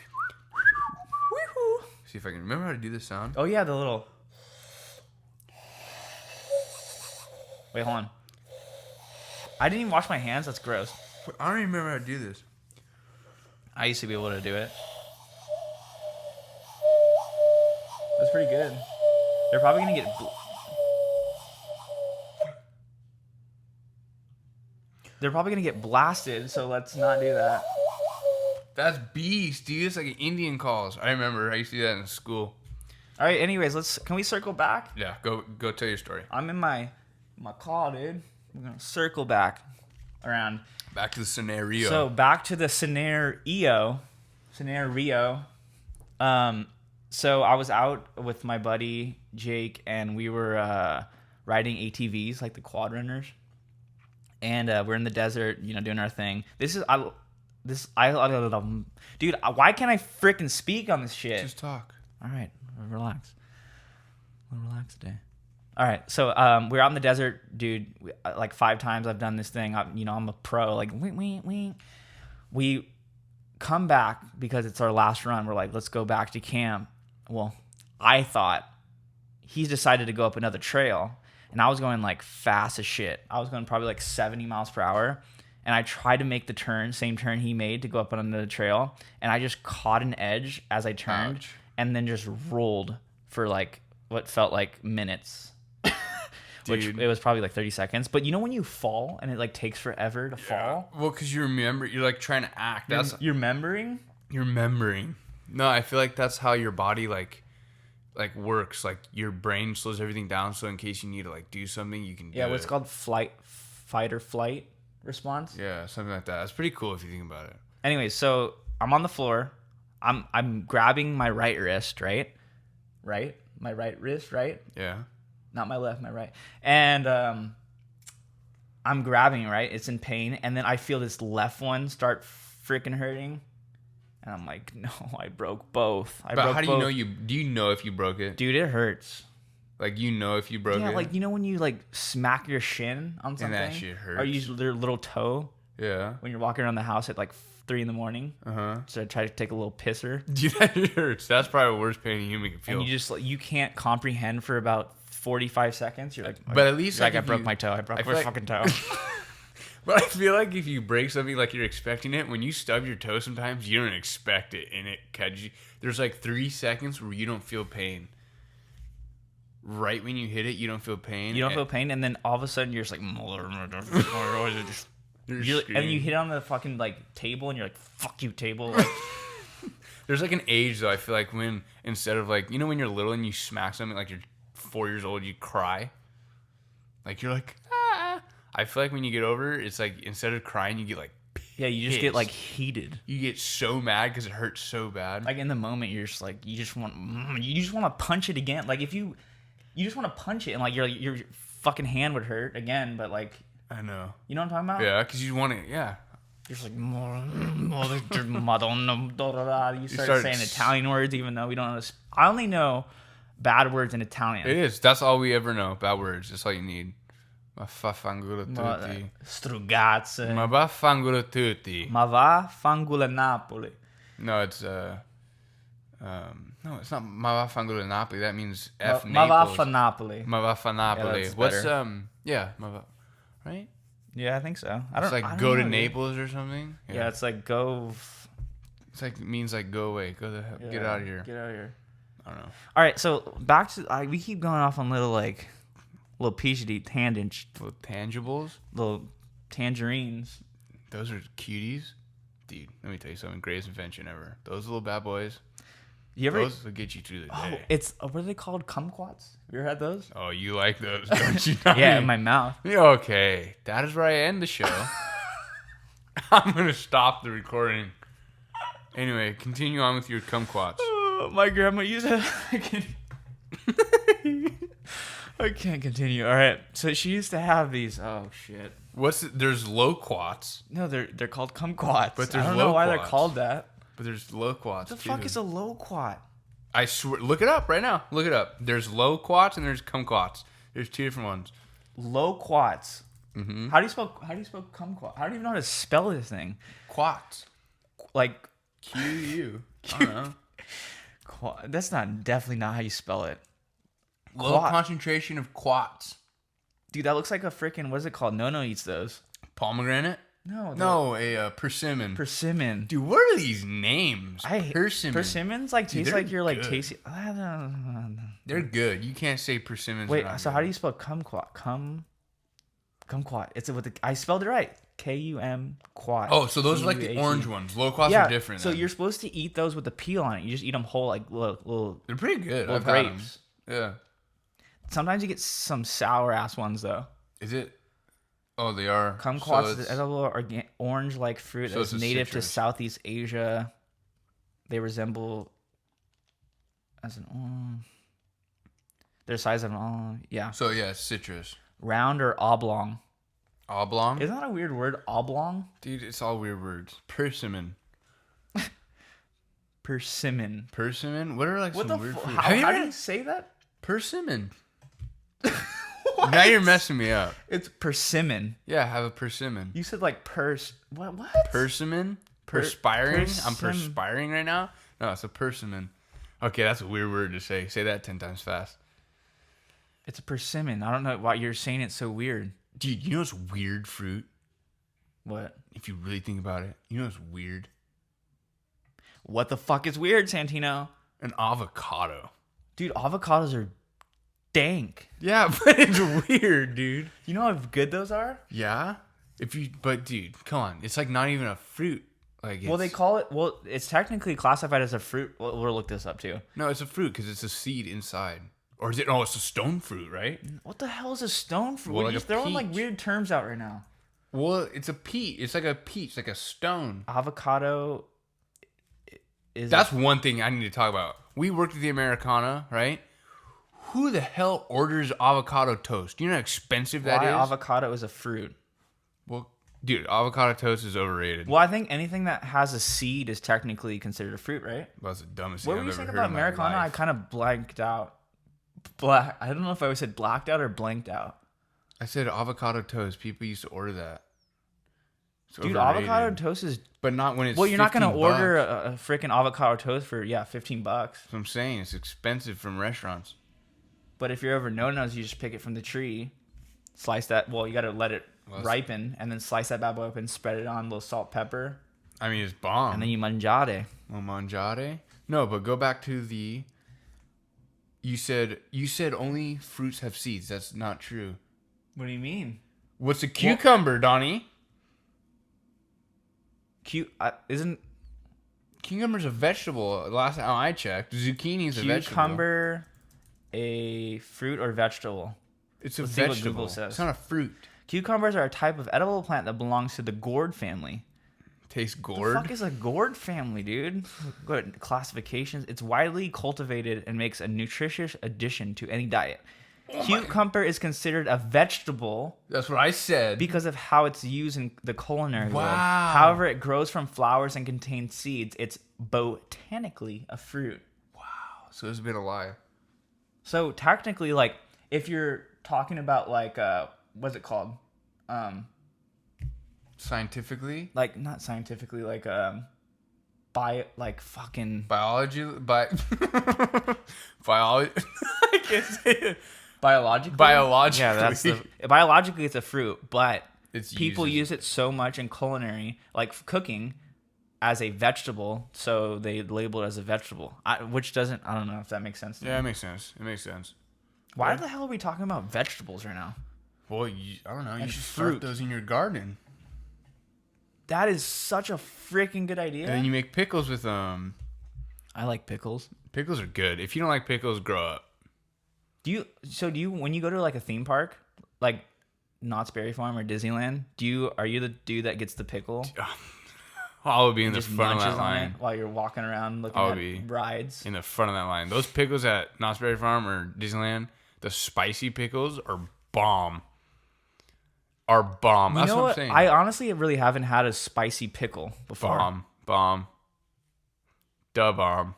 See if I can remember how to do this sound. Oh, yeah, the little... Wait, hold on. I didn't even wash my hands. That's gross. I don't even remember how to do this. I used to be able to do it. That's pretty good. They're probably going to get... They're probably going to get blasted, so let's not do that. That's beast, dude. It's like an Indian calls. I remember. I used to do that in school. All right, anyways, can we circle back? Yeah, go tell your story. I'm in my car, dude. We're going to circle back around. Back to the scenario. So back to the scenario. So I was out with my buddy Jake, and we were riding ATVs, like the quad runners. And we're in the desert, doing our thing. Dude, why can't I freaking speak on this shit? Just talk. All right, relax. Relax today. All right, so we're out in the desert, dude. Like 5 times I've done this thing. I'm a pro. Like, we come back because it's our last run. We're like, let's go back to camp. Well, I thought he's decided to go up another trail, and I was going like fast as shit. I was going probably like 70 miles per hour, and I tried to make the same turn he made to go up another trail, and I just caught an edge as I turned, and then just rolled for like what felt like minutes. Which it was probably like 30 seconds. But when you fall and it like takes forever to fall? Well, because you remember, you're like trying to act. You're remembering? You're remembering. No, I feel like that's how your body like works. Like your brain slows everything down, so in case you need to like do something, you can do it. Yeah, what's called fight or flight response. Yeah, something like that. That's pretty cool if you think about it. Anyways, so I'm on the floor. I'm grabbing my right wrist, right? Right? My right wrist, right? Yeah. Not my left, my right. And I'm grabbing it, right? It's in pain. And then I feel this left one start freaking hurting. And I'm like, no, I broke both. But how do you know do you know if you broke it? Dude, it hurts. Like, you know if you broke it? Yeah, like, you know when you, like, smack your shin on something? And that shit hurts. Or you use your little toe? Yeah. When you're walking around the house at, like, 3 in the morning? Uh-huh. So I try to take a little pisser. Dude, that hurts. That's probably the worst pain a human can feel. And you just, like, you can't comprehend for about 45 seconds. You're like... But at least, like I broke my toe. I broke my fucking toe. But I feel like if you break something like you're expecting it, when you stub your toe sometimes, you don't expect it, and it catches you. There's like 3 seconds where you don't feel pain. Right when you hit it, you don't feel pain. You don't feel pain, and then all of a sudden you're just like... and you hit on the fucking like table, and you're like, fuck you, table. Like, there's like an age, though, I feel like, when instead of like, you know when you're little and you smack something like you're 4 years old, you cry? Like, you're like, ah. I feel like when you get over it, it's like instead of crying, you get like pissed. Yeah, you just get like heated. You get so mad because it hurts so bad. Like in the moment, you're just like you just want to punch it again. Like if you just want to punch it, and like your fucking hand would hurt again. But like I know, you know what I'm talking about? Yeah, because you want to. Yeah, you're just like you start saying Italian words even though we don't know. I only know bad words in Italian. It is. That's all we ever know. Bad words. That's all you need. Ma vaffanculo tutti. Strugazze. Ma vaffanculo tutti. Ma vaffanculo Napoli. No, it's no, it's not ma vaffanculo Napoli. That means F Ma Naples. vaffa Napoli. Ma vaffa Napoli. Yeah, What's better. yeah, right? Yeah, I think so. It's like go to Naples or something. Yeah, it's like go. It's like it means like go away. Go the hell. Get out of here. Get out of here. I don't know. All right, so back to we keep going off on little peachy tangents, Little tangibles, little tangerines. Those are cuties, dude. Let me tell you something. Greatest invention ever. Those little bad boys. Those will get you through the day. It's what are they called? Kumquats. You ever had those? Oh, you like those, don't you? Yeah, in my mouth. Okay, that is where I end the show. I'm gonna stop the recording. Anyway, continue on with your kumquats. Oh, my grandma used it. I can't continue. All right. So she used to have these. Oh shit. There's loquats. No, they're called kumquats. But there's I don't know why they're loquats. called that. But there's loquats. What the fuck is a loquat? I swear. Look it up right now. Look it up. There's loquats and there's kumquats. There's 2 different ones. Loquats. Mm-hmm. How do you spell kumquat? I don't even know how to spell this thing. Quats. Like Q-U. I don't know. That's definitely not how you spell it. Low concentration of quats. Dude, that looks like a freaking, what is it called? No eats those. Pomegranate? No, a persimmon. Persimmon. Dude, what are these names? Persimmon. Persimmons like taste like you're like tasting. They're good. You can't say persimmons. Wait, so how do you spell kumquat? Kumquat. It's with I spelled it right. K-U-M quat. Oh, so those are like the orange ones. Loquats are different. So you're supposed to eat those with the peel on it. You just eat them whole, like little. They're pretty good. Little grapes. Yeah. Sometimes you get some sour ass ones though. Is it? Oh, they are. Kumquats is a little orange-like fruit that's native to Southeast Asia. They resemble as an their size of yeah. So yeah, citrus. Round or oblong. Oblong? Isn't that a weird word? Oblong? Dude, it's all weird words. Persimmon. Persimmon. Persimmon? What are like some weird fruit? How do you say that? Persimmon. Now you're messing me up. It's persimmon. Yeah, have a persimmon. You said like what? Persimmon? Perspiring? I'm perspiring right now? No, it's a persimmon. Okay, that's a weird word to say. Say that 10 times fast. It's a persimmon. I don't know why you're saying it so weird. Dude, you know what's weird fruit? What? If you really think about it, you know what's weird? What the fuck is weird, Santino? An avocado. Dude, avocados are dank. Yeah, but it's weird, dude. You know how good those are? Yeah? But dude, come on. It's like not even a fruit. Like they call it, it's technically classified as a fruit. We'll look this up too. No, it's a fruit because it's a seed inside. Or is it? Oh, it's a stone fruit, right? What the hell is a stone fruit? Well, You're just throwing like weird terms out right now. Well, it's a peach. It's like a peach, like a stone. Avocado is... That's one thing I need to talk about. We worked at the Americana, right? Who the hell orders avocado toast? You know how expensive that is? Why avocado is a fruit? Well, Dude, avocado toast is overrated. Well, I think anything that has a seed is technically considered a fruit, right? That's the dumbest What thing were you I've saying ever heard about in my Americano? I life. kind of blanked out. I don't know if I said blacked out or blanked out. I said avocado toast. People used to order that. It's Dude, overrated. avocado toast is... But not when it's Well, you're not going to $15. order a freaking avocado toast for, $15. That's what I'm saying. It's expensive from restaurants. But if you're ever no-nos, you just pick it from the tree, slice that... Well, you got to let it ripen, and then slice that bad boy up and spread it on a little salt, pepper. I mean, it's bomb. And then you mangiare. Well, mangiare? No, but go back to the... You said only fruits have seeds. That's not true. What do you mean? What's a cucumber, Donnie? Isn't... Cucumber's a vegetable. Last time I checked, zucchini's a vegetable. Cucumber a fruit or vegetable? It's a Let's see what vegetable. Google says. It's not a fruit. Cucumbers are a type of edible plant that belongs to the gourd family. Tastes What gourd. the fuck is a gourd family, dude? Good classifications. It's widely cultivated and makes a nutritious addition to any diet. Cucumber is considered a vegetable That's what I said. because of how it's used in the culinary world. Wow. However, it grows from flowers and contains seeds. It's botanically a fruit. So it's been a lie. So technically, like, if you're talking about like what's it called? Scientifically? Like not scientifically, like fucking Biology? Biology? I can't say it. biologically. Biologically. Yeah, biologically it's a fruit, but It's people used use it so much in culinary, like cooking, as a vegetable, so they label it as a vegetable. Which doesn't, I don't know if that makes sense. Yeah, it makes sense. It makes sense. Why the hell are we talking about vegetables right now? Well, I don't know. You And should fruit. start those in your garden. That is such a freaking good idea. And then you make pickles with them. I like pickles. Pickles are good. If you don't like pickles, grow up. Do you when you go to like a theme park, like Knott's Berry Farm or Disneyland, are you the dude that gets the pickle? I would be in the Just front of munches that on line. it while you're walking around looking I would at be rides. in the front of that line. Those pickles at Knott's Berry Farm or Disneyland, the spicy pickles are bomb. That's what I'm saying. I honestly really haven't had a spicy pickle before. Bomb. Da bomb.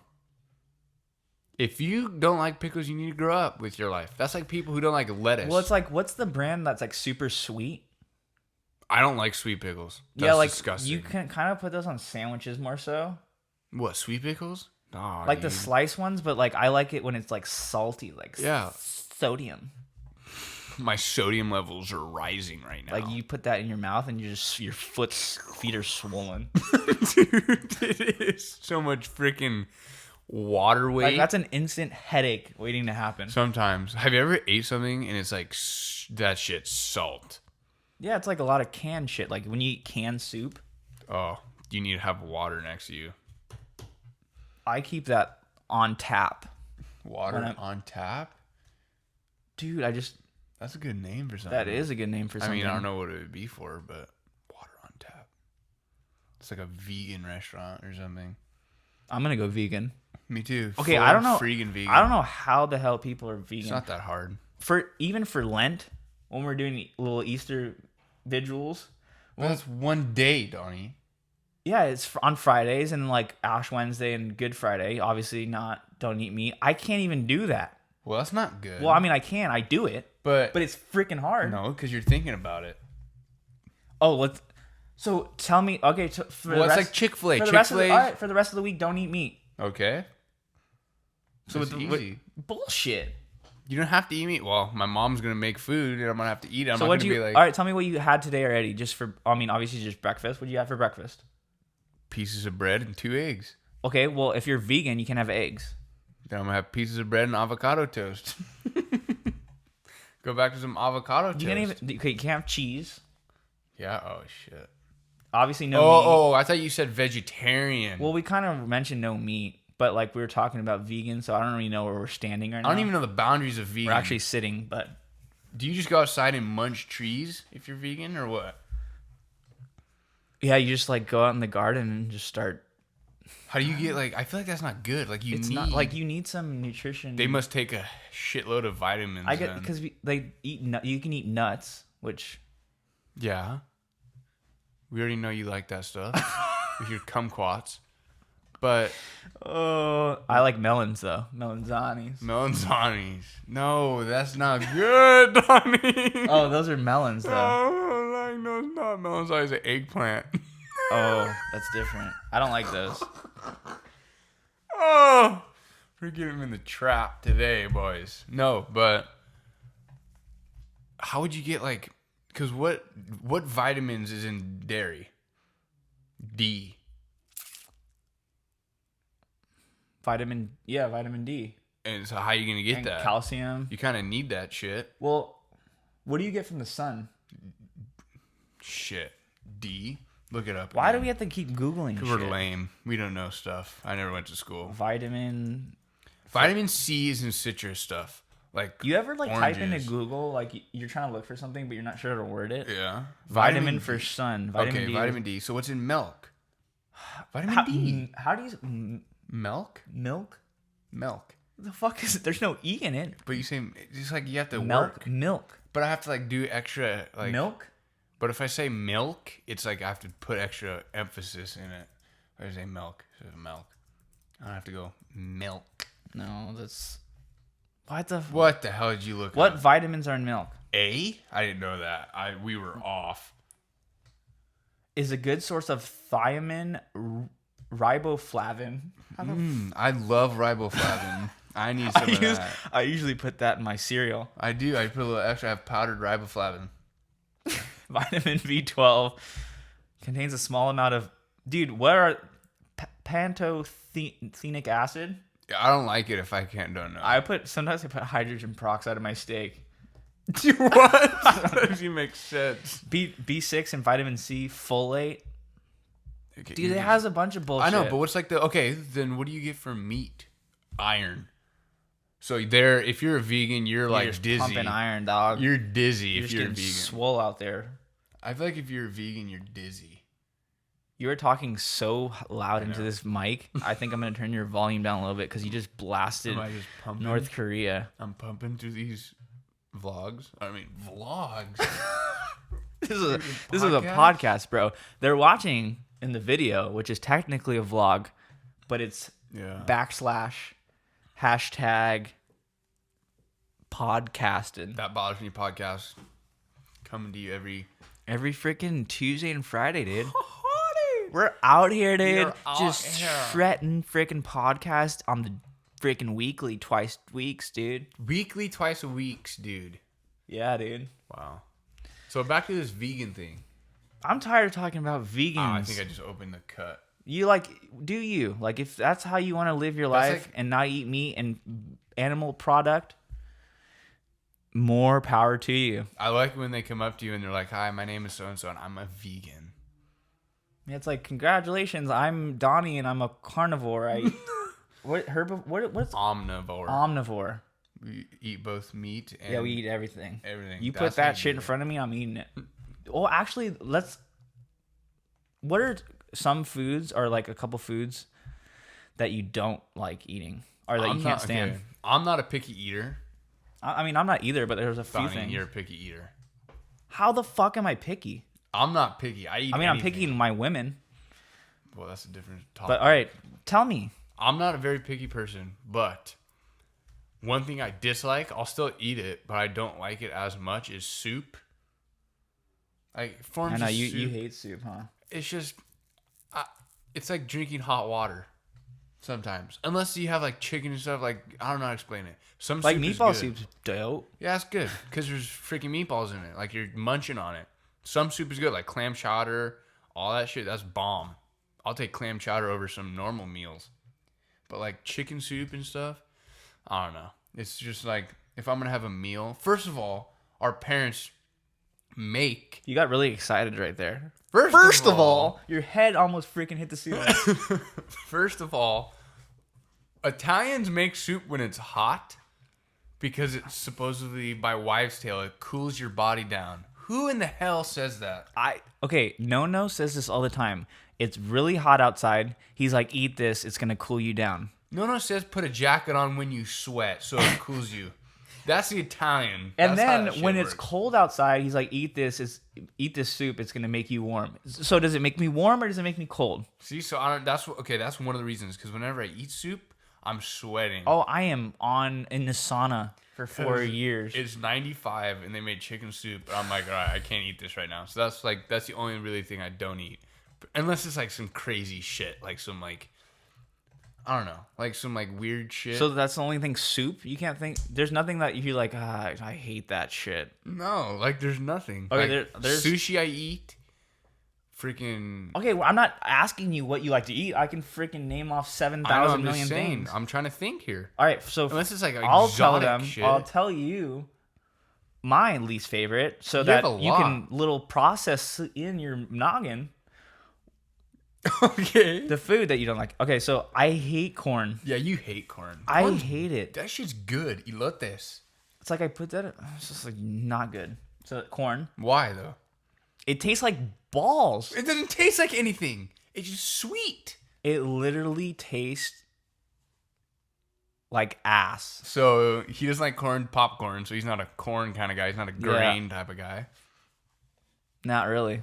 If you don't like pickles, you need to grow up with your life. That's like people who don't like lettuce. Well, it's like, what's the brand that's like super sweet? I don't like sweet pickles. That's disgusting. You can kind of put those on sandwiches more so. What, sweet pickles? Nah, Like the dude. sliced ones, but like I like it when it's like salty, like Yeah. sodium. My sodium levels are rising right now. Like you put that in your mouth and your feet are swollen. Dude, it is so much freaking water weight. Like that's an instant headache waiting to happen. Sometimes. Have you ever ate something and it's like that shit's salt? Yeah, it's like a lot of canned shit. Like when you eat canned soup, Oh, you need to have water next to you. I keep that on tap. Water on tap? Dude, That's a good name for something. that is a good name for I something. mean, I don't know what it would be for, but water on tap. It's like a vegan restaurant or something. I'm gonna go vegan. Me too. Okay, Full I don't know. Freaking vegan. I don't know how the hell people are vegan. It's not that hard. Even for Lent, when we're doing little Easter vigils. Well, that's one day, Donnie. Yeah, it's on Fridays and like Ash Wednesday and Good Friday. Obviously, don't eat meat. I can't even do that. Well, that's not good. Well, I mean, I can. I do it, but it's freaking hard. no, because you're thinking about it. Oh, so tell me. Okay, It's like Chick-fil-A. For the rest of the week, don't eat meat. Okay. So it's easy. Bullshit. You don't have to eat meat. Well, my mom's gonna make food, and I'm gonna have to eat it. I'm So not what gonna be like all right, tell me what you had today already. Obviously just breakfast. What did you have for breakfast? pieces of bread and 2 eggs. Okay, well if you're vegan, you can have eggs. Then I'm gonna have pieces of bread and avocado toast. Go back to some avocado toast. You can't have cheese. Yeah. Oh shit. Obviously no meat. Oh, I thought you said vegetarian. Well, we kind of mentioned no meat, but like we were talking about vegan, so I don't really know where we're standing right now. I don't even know the boundaries of vegan. We're actually sitting, but Do you just go outside and munch trees if you're vegan, or what? yeah, you just like go out in the garden and just start. How do you get I feel like that's not good. You need some nutrition. They must take a shitload of vitamins. I get because you can eat nuts, which Yeah. We already know you like that stuff with your kumquats. But I like melons though. Melanzanis. melanzanis. No, that's not good, Donnie. Oh, those are melons though. No, it's not melanzanis. It's an eggplant. Oh, that's different. I don't like those. Oh, we're getting him in the trap today, boys. No, but how would you get like? Because what vitamins is in dairy? D. Vitamin D. And so how are you gonna get And that? calcium. You kind of need that shit. Well, what do you get from the sun? Shit. D. Look it up. Why do we have to keep Googling shit? Because we're lame. We don't know stuff. I never went to school. Vitamin C is in citrus stuff. Like you ever like oranges. type into Google like you're trying to look for something but you're not sure how to word it? Yeah. Vitamin for sun. Vitamin D. Vitamin D. So what's in milk? Vitamin D. How do you Milk? milk? Milk. What the fuck is it? There's no E in it. But you say it's like you have to Milk. work. Milk. But I have to like do extra like Milk? But if I say milk, it's like I have to put extra emphasis in it. If I say milk, it's milk. I don't have to go milk. No, that's what the hell did you look What up? vitamins are in milk? A? I didn't know that. We were off. Is a good source of thiamine, riboflavin. I love riboflavin. I need some of that. I usually put that in my cereal. I do. I put a little extra. I have powdered riboflavin. Vitamin B12 contains a small amount of... Dude, what are... Pantothenic acid? I don't like it if I don't know. Sometimes I put hydrogen peroxide in my steak. What? That doesn't make sense. B6 and vitamin C, folate. Okay, Dude, it has a bunch of bullshit. I know, but what's like the... Okay, then what do you get from meat? Iron. So there, if you're a vegan, you're like just dizzy. pumping iron, dog. You're dizzy if you're a getting vegan. swole out there. I feel like if you're a vegan, you're dizzy. You are talking so loud into this mic. I think I'm going to turn your volume down a little bit because you just blasted Am I just pumping? North Korea. I'm pumping through these vlogs. This is a podcast, bro. They're watching in the video, which is technically a vlog, but it's / hashtag podcasting. That Bothers Me podcast coming to you every freaking Tuesday and Friday, dude. We're out here, dude. Just shredding freaking podcast on the freaking weekly, twice weeks, dude. weekly, twice a week, dude. Yeah, dude. Wow. So back to this vegan thing. I'm tired of talking about vegans. I think I just opened the cut. You do you like if that's how you want to live your life like, and not eat meat and animal product? More power to you. I like when they come up to you and they're like, "Hi, my name is so and so, and I'm a vegan." Yeah, it's like, congratulations, I'm Donnie and I'm a carnivore. I what's omnivore? Omnivore. We eat both meat and Yeah, we eat everything. Everything. You put that shit in front of me, I'm eating it. Well, actually, what are some foods or like a couple foods that you don't like eating or that you can't stand? Okay. I'm not a picky eater. I mean, I'm not either, but there's a few Donnie, things. you're a picky eater. How the fuck am I picky? I'm not picky. I'm picking my women. Well, that's a different topic. But all right, tell me. I'm not a very picky person, but one thing I dislike, I'll still eat it, but I don't like it as much, is soup. Like forms I know of you soup. hate soup, huh? It's just, it's like drinking hot water. Sometimes, unless you have like chicken and stuff, like I don't know how to explain it. Some like soup meatball is good. soup's dope. Yeah, it's good because there's freaking meatballs in it. Like you're munching on it. Some soup is good, like clam chowder, all that shit. That's bomb. I'll take clam chowder over some normal meals. But like chicken soup and stuff, I don't know. It's just like if I'm gonna have a meal. First of all, our parents make. You got really excited right there. First of all, your head almost freaking hit the ceiling. First of all, Italians make soup when it's hot because it's supposedly, by wives' tale, it cools your body down. Who in the hell says that? No says this all the time. It's really hot outside. He's like, eat this. It's going to cool you down. No says put a jacket on when you sweat so it cools you. That's the Italian. And That's how then that shit when works. it's cold outside, he's like, eat this soup. It's gonna make you warm. So does it make me warm or does it make me cold? See, so that's one of the reasons. Because whenever I eat soup, I'm sweating. Oh, I am in the sauna for 4 years. It's 95 and they made chicken soup. And I'm like, all right, I can't eat this right now. So that's the only really thing I don't eat, unless it's like some crazy shit, like some like. I don't know, like some like weird shit. So that's the only thing, soup? You can't think, there's nothing that you're like, I hate that shit. No, like there's nothing. Okay, like, there's sushi I eat. Freaking. Okay, well, I'm not asking you what you like to eat. I can freaking name off 7,000 million things. I'm trying to think here. All right, so unless it's like I'll tell them. shit. I'll tell you my least favorite, so You that have a you lot. can little process in your noggin Okay. the food that you don't like. Okay, so I hate corn. Yeah, you hate corn. I hate it. That shit's good. Elotes. It's like I put that. It's just like not good. So corn. Why though? It tastes like balls. It doesn't taste like anything. It's just sweet. It literally tastes like ass. So he doesn't like popcorn. So he's not a corn kind of guy. He's not a grain type of guy. Not really.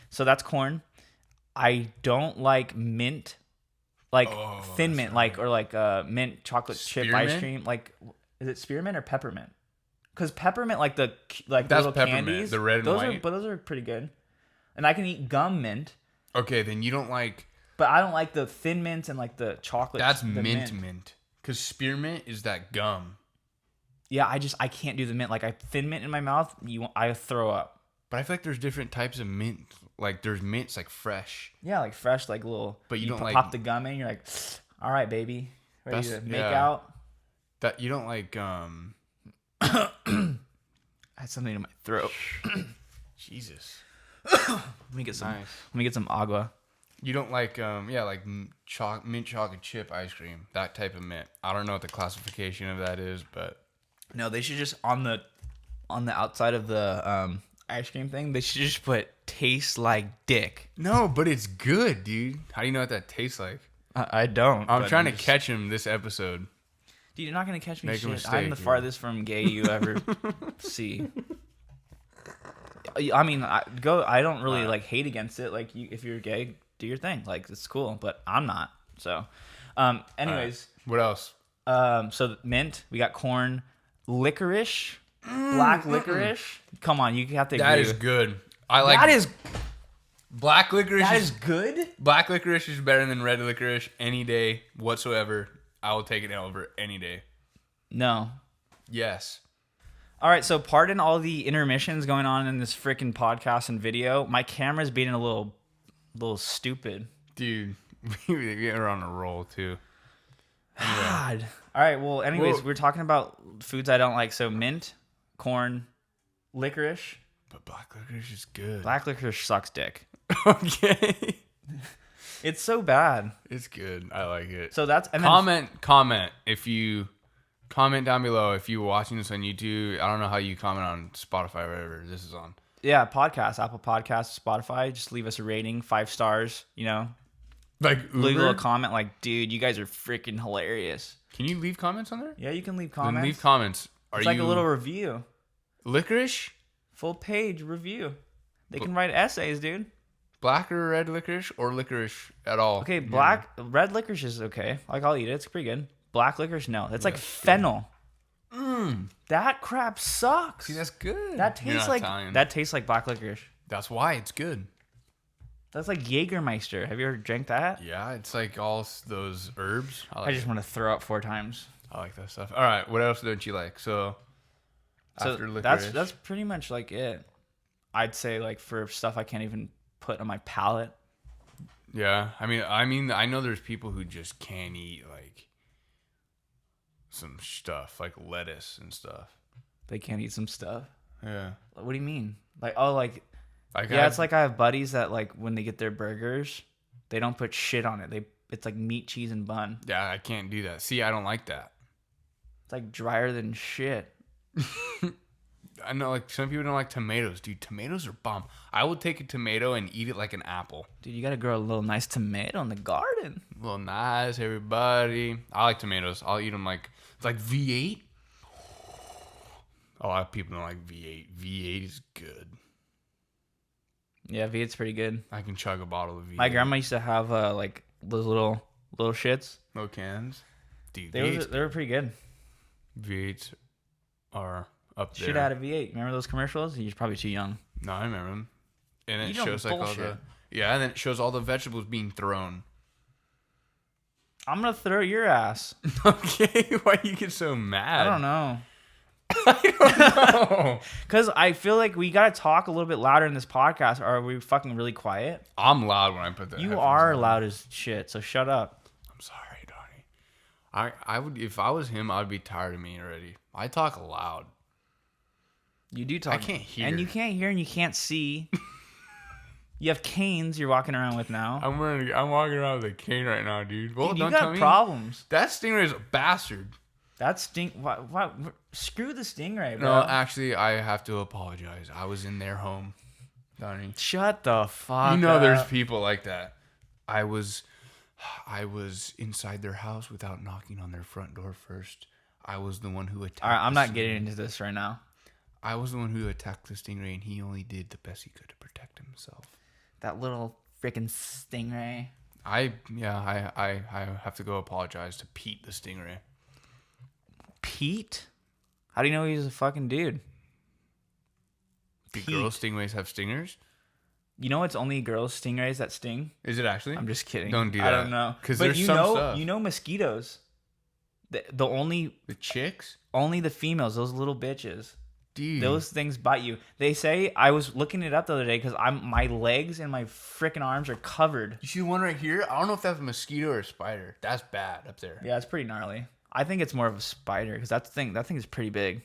So that's corn. I don't like mint, like thin mint, like or like mint chocolate chip ice cream. Like, is it spearmint or peppermint? Because peppermint, like the That's little peppermint, candies, the red and white. But those are pretty good. And I can eat gum mint. Okay, then you don't like. But I don't like the thin mint and like the chocolate. That's the mint. Because spearmint is that gum. Yeah, I can't do the mint. Like thin mint in my mouth, I throw up. But I feel like there's different types of mint. Like there's mints like fresh. Yeah, like fresh, like little. But you don't pop the gum in. You're like, all right, baby, ready to make out. That you don't like. I had something in my throat. Jesus. Let me get some. Nice. Let me get some agua. You don't like like mint chocolate chip ice cream, that type of mint. I don't know what the classification of that is, but No, they should just on the outside of the ice cream thing. They should just put tastes like dick. no, but it's good, dude. How do you know what that tastes like? I don't. I'm trying to catch him this episode. Dude, you're not gonna catch me. Make a Shit. mistake, I'm the dude. farthest from gay you ever see. I mean, I don't really like hate against it. Like, if you're gay, do your thing. Like, it's cool. But I'm not. So, anyways, What else? so mint. We got corn, licorice, black licorice. Come on, you have to. That agree is with- good. I like That is black licorice. that is good. Black licorice is better than red licorice any day whatsoever. I will take it over any day. No. Yes. All right, so pardon all the intermissions going on in this freaking podcast and video. My camera's being a little stupid. Dude, we are on a roll too. God. All right, well, anyways, Well- we're talking about foods I don't like. So mint, corn, licorice. But black licorice is good. Black licorice sucks dick. Okay. It's so bad. It's good. I like it. So that's... and then- Comment if you... Comment down below if you're watching this on YouTube. I don't know how you comment on Spotify or whatever this is on. Yeah, podcast, Apple Podcasts, Spotify. Just leave us a rating, 5 stars, Like Leave a little Uber? comment like, dude, you guys are freaking hilarious. Can you leave comments on there? Yeah, you can leave Then comments. leave comments. It's like a little review. Licorice? Full page review. They can write essays, dude. Black or red licorice or licorice at all? Okay, red licorice is okay. Like, I'll eat it. It's pretty good. Black licorice, no. That's like fennel. That crap sucks. See, that's good. That You're tastes not like Italian. that tastes like black licorice. That's why it's good. That's like Jägermeister. Have you ever drank that? Yeah, it's like all those herbs. I just want to throw up 4 times. I like that stuff. All right, what else don't you like? So after licorice, that's pretty much like it. I'd say like for stuff I can't even put on my palate. yeah. I mean, I know there's people who just can't eat like some stuff, like lettuce and stuff. They can't eat some stuff. Yeah. What do you mean? Like, oh, like Like yeah, it's like I have buddies that like when they get their burgers, they don't put shit on it. It's like meat, cheese, and bun. yeah, I can't do that. See, I don't like that. It's like drier than shit. I know, like some people don't like tomatoes, dude. Tomatoes are bomb. I would take a tomato and eat it like an apple. Dude, you gotta grow a little nice tomato in the garden. Well, nice, everybody. I like tomatoes. I'll eat them like it's like V8. A lot of people don't like V8. V8 is good. Yeah, V8's pretty good. I can chug a bottle of V8. My grandma used to have like those little shits. No cans. Dude, They were pretty good. V8s are up there. Should have had a V8. Remember those commercials? You're probably too young. No, I remember them. And it You know shows like all bullshit. and then it shows all the vegetables being thrown. I'm gonna throw your ass. Okay, why you get so mad? I don't know. I don't know. Because I feel like we gotta talk a little bit louder in this podcast, or are we fucking really quiet? I'm loud when I put that. You are loud as shit, so shut up. I'm sorry, Donnie. I would, if I was him, I'd be tired of me already. I talk loud. You do talk. I can't hear. And you can't hear and you can't see. You have canes you're walking around with now. I'm walking around with a cane right now, dude. Well, Dude, don't you tell got me. problems. That Stingray is a bastard. What? Screw the Stingray, bro. No, actually, I have to apologize. I was in their home, Donnie. Shut the fuck You know, up. there's people like that. I was inside their house without knocking on their front door first. I was the one who attacked. All right, I'm the not getting into this right now. I was the one who attacked the Stingray, and he only did the best he could to protect himself. That little freaking Stingray. I have to go apologize to Pete the Stingray. Pete? How do you know he's a fucking dude? Do Pete. girl stingrays have stingers? You know it's only girls stingrays that sting? Is it actually? I'm just kidding. Don't do that. I don't know. Because But there's some stuff. You know mosquitoes. The only chicks? Only the females, those little bitches. Dude. Those things bite you. They say, I was looking it up the other day because my legs and my freaking arms are covered. You see one right here? I don't know if that's a mosquito or a spider. That's bad up there. Yeah, it's pretty gnarly. I think it's more of a spider because that thing is pretty big.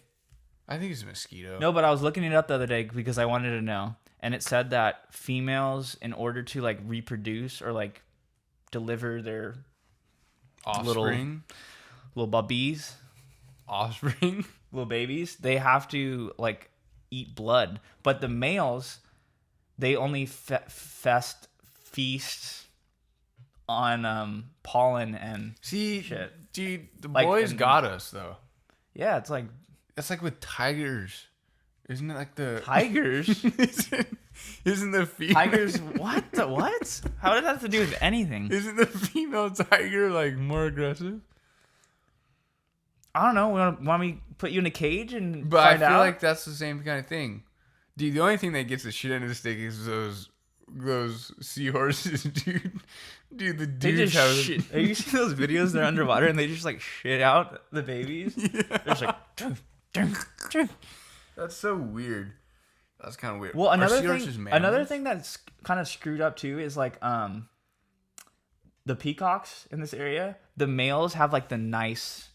I think it's a mosquito. No, but I was looking it up the other day because I wanted to know. And it said that females, in order to like reproduce or like deliver their offspring, little bubbies, offspring, little babies, they have to like eat blood. But the males, they only feast on pollen and shit. Dude, the Like, boys got us though. Yeah, it's like That's like with tigers. Isn't it like the tigers? Isn't the female Tigers? What? What? How does that have to do with anything? Isn't the female tiger like more aggressive? I don't know. Want me to put you in a cage and But find I feel out? like that's the same kind of thing. Dude, the only thing that gets the shit end of the stick is those seahorses, dude. Dude, the They dudes just have shit. Have you seen those videos? They're underwater and they just like shit out the babies. Yeah. They're just like. Dun. That's so weird. That's kind of weird. Well, Are another seahorses thing mammals? that's kind of screwed up too is like the peacocks in this area. The males have like the nice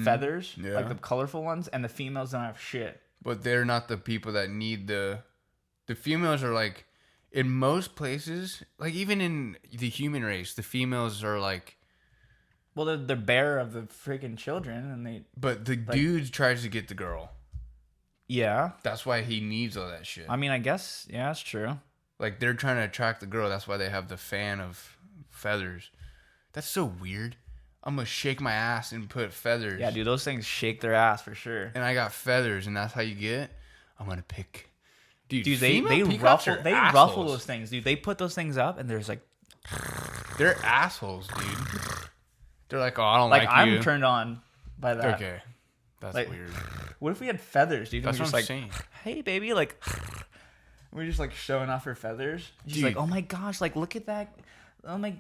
feathers, like the colorful ones, and the females don't have shit. But they're not the people that need the females are like, in most places, like even in the human race, the females are like, Well, they're the bearer of the freaking children, and they. but the dude tries to get the girl. Yeah. That's why he needs all that shit. I mean, I guess, yeah, that's true. Like, they're trying to attract the girl. That's why they have the fan of feathers. That's so weird. I'm going to shake my ass and put feathers. Yeah, dude, those things shake their ass for sure. And I got feathers, and that's how you get it? I'm going to pick. Dude, they peacocks ruffle are they assholes. ruffle those things, dude. They put those things up, and there's like. They're assholes, dude. They're like, oh, I don't like I'm you. turned on by that. Okay. That's Like, weird. What if we had feathers, dude? That's We're what just I'm like, saying. hey, baby, like, we're just like showing off her feathers. She's Dude. like, oh my gosh, like, look at that. Oh my,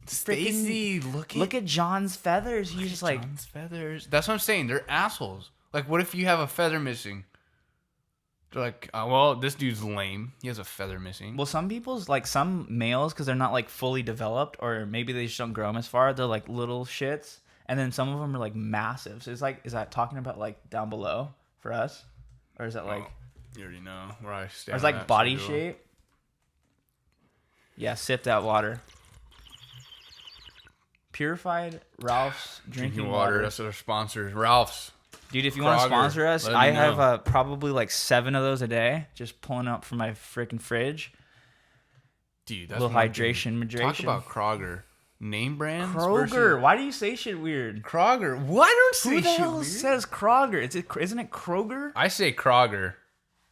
Stacy, look at John's feathers. He's just like, John's feathers. That's what I'm saying. They're assholes. Like, what if you have a feather missing? They're like, well, this dude's lame. He has a feather missing. well, some people's like some males because they're not like fully developed, or maybe they just don't grow them as far. They're like little shits, and then some of them are like massive. So it's like, is that talking about like down below for us, or is that like? You already know where I stand. Or it's like body shape. Yeah, sip that water. Purified Ralph's drinking water. That's our sponsors. Ralph's. Dude, if you want to Kroger, sponsor us, let I me have know. probably like 7 of those a day, just pulling up from my freaking fridge. Dude, A that's little one thing. hydration. Talk about Kroger. Name brands. Kroger. Why do you say shit weird? Kroger. Why don't say Who the shit hell weird? says Kroger? Isn't it Kroger? I say Kroger.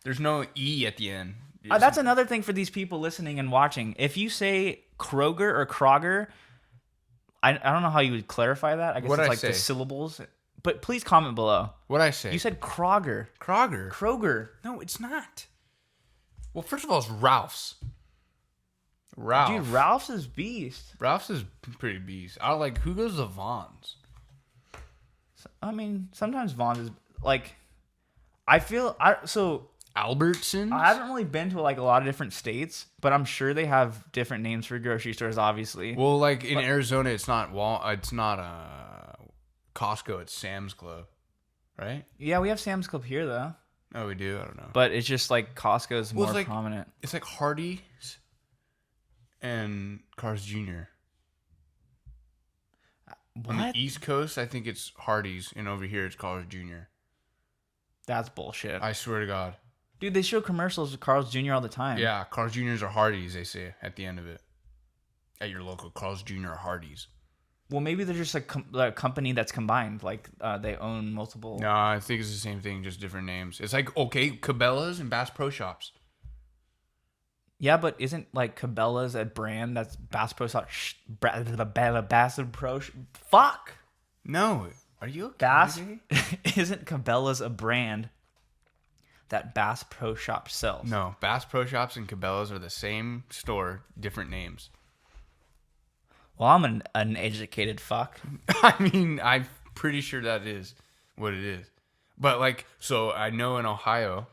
There's no E at the end. That's another thing for these people listening and watching. If you say Kroger or Kroger, I don't know how you would clarify that. I guess What'd it's I like the say? syllables. But please comment below. What'd I say? You said Kroger. Kroger. Kroger. No, it's not. Well, first of all, it's Ralph's. Ralph. Dude, Ralph's is beast. Ralph's is pretty beast. I like, who goes to Vaughn's? I mean, sometimes Vaughn's is like, so Albertsons? I haven't really been to like a lot of different states, but I'm sure they have different names for grocery stores, obviously. Well, like in Arizona, it's not Costco, it's Sam's Club, right? Yeah, we have Sam's Club here though. Oh, we do? I don't know. But it's just like Costco's more it's like, prominent. It's like Hardee's and Carl's Jr. What? On the East Coast, I think it's Hardee's, and over here it's Carl's Jr. That's bullshit. I swear to God. Dude, they show commercials with Carl's Jr. all the time. Yeah, Carl's Jr.'s are Hardee's, they say at the end of it. At your local Carl's Jr. or Hardee's. Well, maybe they're just a company that's combined. Like, they own multiple... No, I think it's the same thing, just different names. It's like, okay, Cabela's and Bass Pro Shops. Yeah, but isn't, like, Cabela's a brand that's Bass Pro Shops... Bass Pro... Fuck! No. Are you okay? Bass... Isn't Cabela's a brand that Bass Pro Shops sells? No, Bass Pro Shops and Cabela's are the same store, different names. Well, I'm an uneducated fuck. I mean, I'm pretty sure that is what it is. But, like, so I know in Ohio...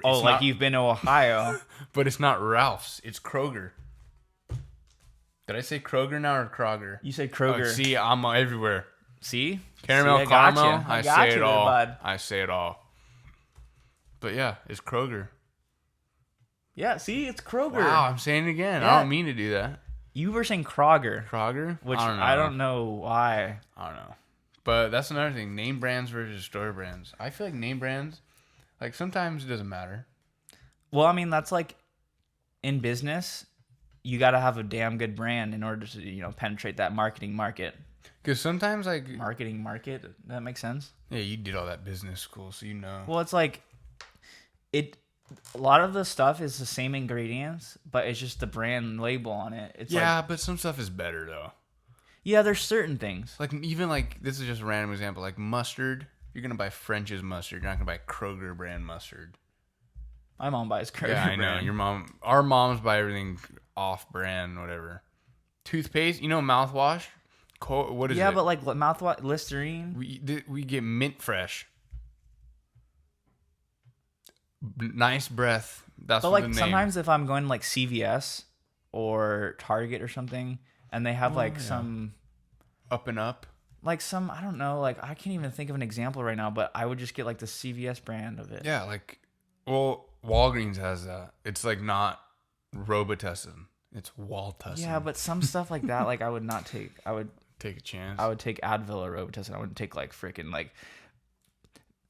Oh, like you've been to Ohio. But it's not Ralph's. It's Kroger. Did I say Kroger now or Kroger? You said Kroger. Oh, see, I'm everywhere. See? Caramel, See, I caramel. gotcha. I got say you it there, all. bud. I say it all. But yeah, it's Kroger. Yeah, see? It's Kroger. Wow, I'm saying it again. Yeah. I don't mean to do that. You were saying Kroger. Kroger? Which I don't know why. I don't know. But that's another thing. Name brands versus store brands. I feel like name brands, like sometimes it doesn't matter. Well, I mean, that's like in business, you got to have a damn good brand in order to, penetrate that marketing market. Because sometimes, like... Marketing market? That makes sense? Yeah, you did all that business school, so you know. Well, it's like... A lot of the stuff is the same ingredients, but it's just the brand label on it. It's but some stuff is better, though. Yeah, there's certain things. Like, even like... This is just a random example. Like, mustard. You're going to buy French's mustard. You're not going to buy Kroger brand mustard. My mom buys Kroger. Yeah, I know. Brand. Our moms buy everything off-brand, whatever. Toothpaste, mouthwash. What is it? Yeah, but like mouthwash, Listerine. We get mint fresh. Nice breath. That's But what like the name. sometimes if I'm going to like CVS or Target or something, and they have some Up and Up. Like some, I don't know, like I can't even think of an example right now, but I would just get like the CVS brand of it. Yeah, like, well, Walgreens has that. It's like not Robitussin. It's Waltussin. Yeah, but some stuff like that, like I would not take. I would take a chance. I would take Advil or Robitussin. I wouldn't take like freaking like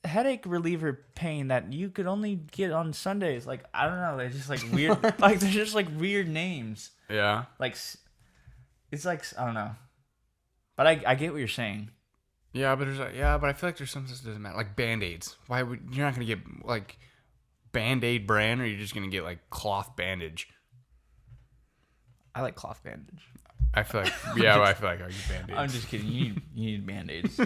headache reliever pain that you could only get on Sundays. Like I don't know, they're just like weird. Like they're just like weird names. Yeah. Like it's like I don't know, but I get what you're saying. Yeah, but but I feel like there's something that doesn't matter. Like Band-Aids. You're not gonna get like Band-Aid brand, or you're just gonna get like cloth bandage. I like cloth bandage. I feel like I feel like I use Band-Aids. I'm just kidding. You need Band-Aids.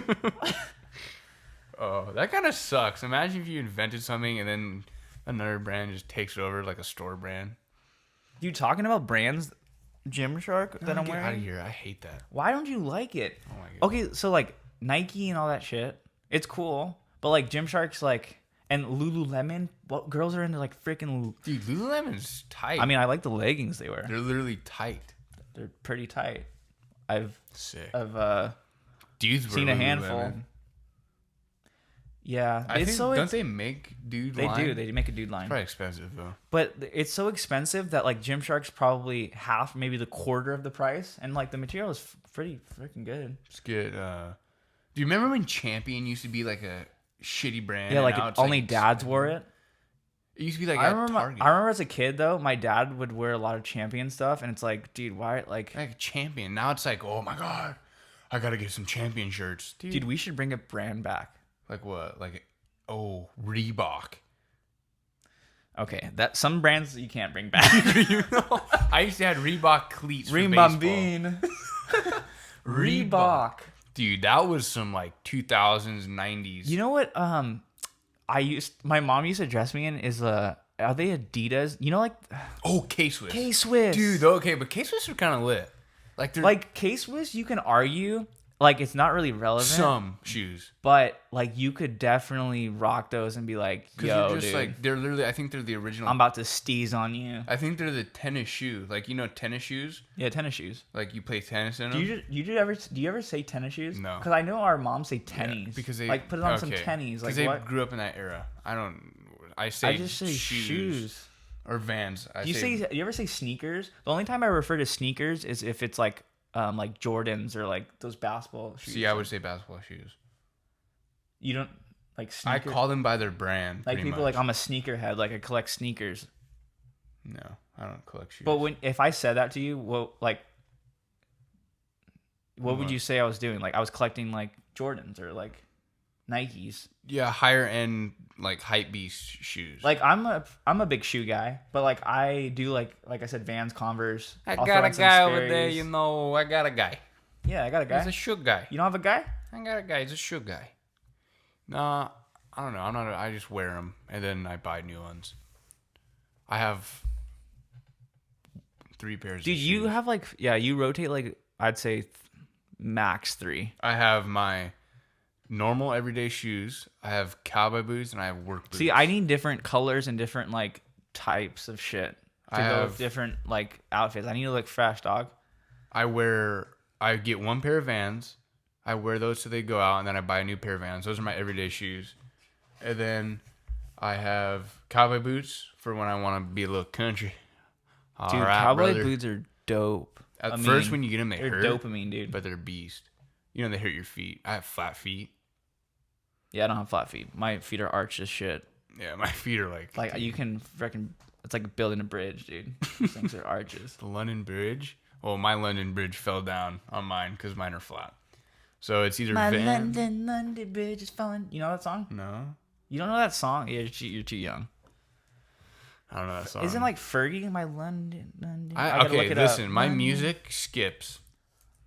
Oh, that kind of sucks. Imagine if you invented something and then another brand just takes it over, like a store brand. You talking about brands, Gymshark, that I'm Get wearing? out of here. I hate that. Why don't you like it? Oh my God. Okay, so like Nike and all that shit, it's cool. But like Gymshark's like, and Lululemon, what girls are into like freaking. Dude, Lululemon's tight. I mean, I like the leggings they wear. They're literally tight. They're pretty tight. Sick. I've Dudes seen a wear handful. Lululemon. Yeah, I think, don't they make dude They line? do. They make a dude line. It's probably expensive though. But it's so expensive that like Gymshark's probably half, maybe the quarter of the price, and like the material is pretty freaking good. Just get. Do you remember when Champion used to be like a shitty brand? Yeah, and like now it's only like dads wore it. It used to be like I at remember. Target. I remember as a kid though, my dad would wear a lot of Champion stuff, and it's like, dude, why? Like Champion. Now it's like, oh my god, I gotta get some Champion shirts, dude. We should bring a brand back. Like what? Like, oh, Reebok. Okay, that some brands you can't bring back. I used to have Reebok cleats for Reebok baseball. Reebok. Dude, that was some like 2000s, 90s. You know what? My mom used to dress me in is are they Adidas? You know, like K-Swiss. K-Swiss. Dude, okay, but K-Swiss are kind of lit. Like they're like K-Swiss, you can argue like it's not really relevant. Some shoes, but like you could definitely rock those and be like, yo, they're just dude, like they're literally. I think they're the original. I'm about to steez on you. I think they're the tennis shoe. Like, you know, tennis shoes. Yeah, tennis shoes. Like you play tennis in them. Do you ever say tennis shoes? No, because I know our moms say tennies. Yeah, because they like put it on some tennies. Like they what? Grew up in that era. I just say shoes. Or Vans. You ever say sneakers? The only time I refer to sneakers is if it's like Jordans or like those basketball shoes. See, I would say basketball shoes. You don't like sneakers? I call them by their brand. Like people like, I'm a sneakerhead. Like I collect sneakers. No, I don't collect shoes. But if I said that to you, what would you say I was doing? Like I was collecting like Jordans or like Nikes. Yeah, higher end like hype beast shoes. Like I'm a big shoe guy, but like I do like I said, Vans, Converse. I got a guy over there, you know. I got a guy. Yeah, I got a guy. He's a shoe guy. You don't have a guy? I got a guy. He's a shoe guy. Nah, I don't know. I just wear them and then I buy new ones. I have 3 pairs. Dude, of shoes. you have you rotate like I'd say max 3. I have my normal everyday shoes. I have cowboy boots and I have work boots. See, I need different colors and different like types of shit to go with different like outfits. I need to look fresh, dog. I get 1 pair of Vans. I wear those till they go out, and then I buy a new pair of Vans. Those are my everyday shoes. And then I have cowboy boots for when I want to be a little country. Dude, cowboy boots are dope. At first, when you get them, they're hurt. Dopamine, dude. But they're beast. You know, they hurt your feet. I have flat feet. Yeah, I don't have flat feet. My feet are arched as shit. Yeah, my feet are like you can freaking. It's like building a bridge, dude. These things are arches. The London Bridge. Well, my London Bridge fell down on mine because mine are flat. So it's either my London Bridge is falling. You know that song? No. You don't know that song? Yeah, you're too young. I don't know that song. Isn't like Fergie my London? Okay, listen. My music skips.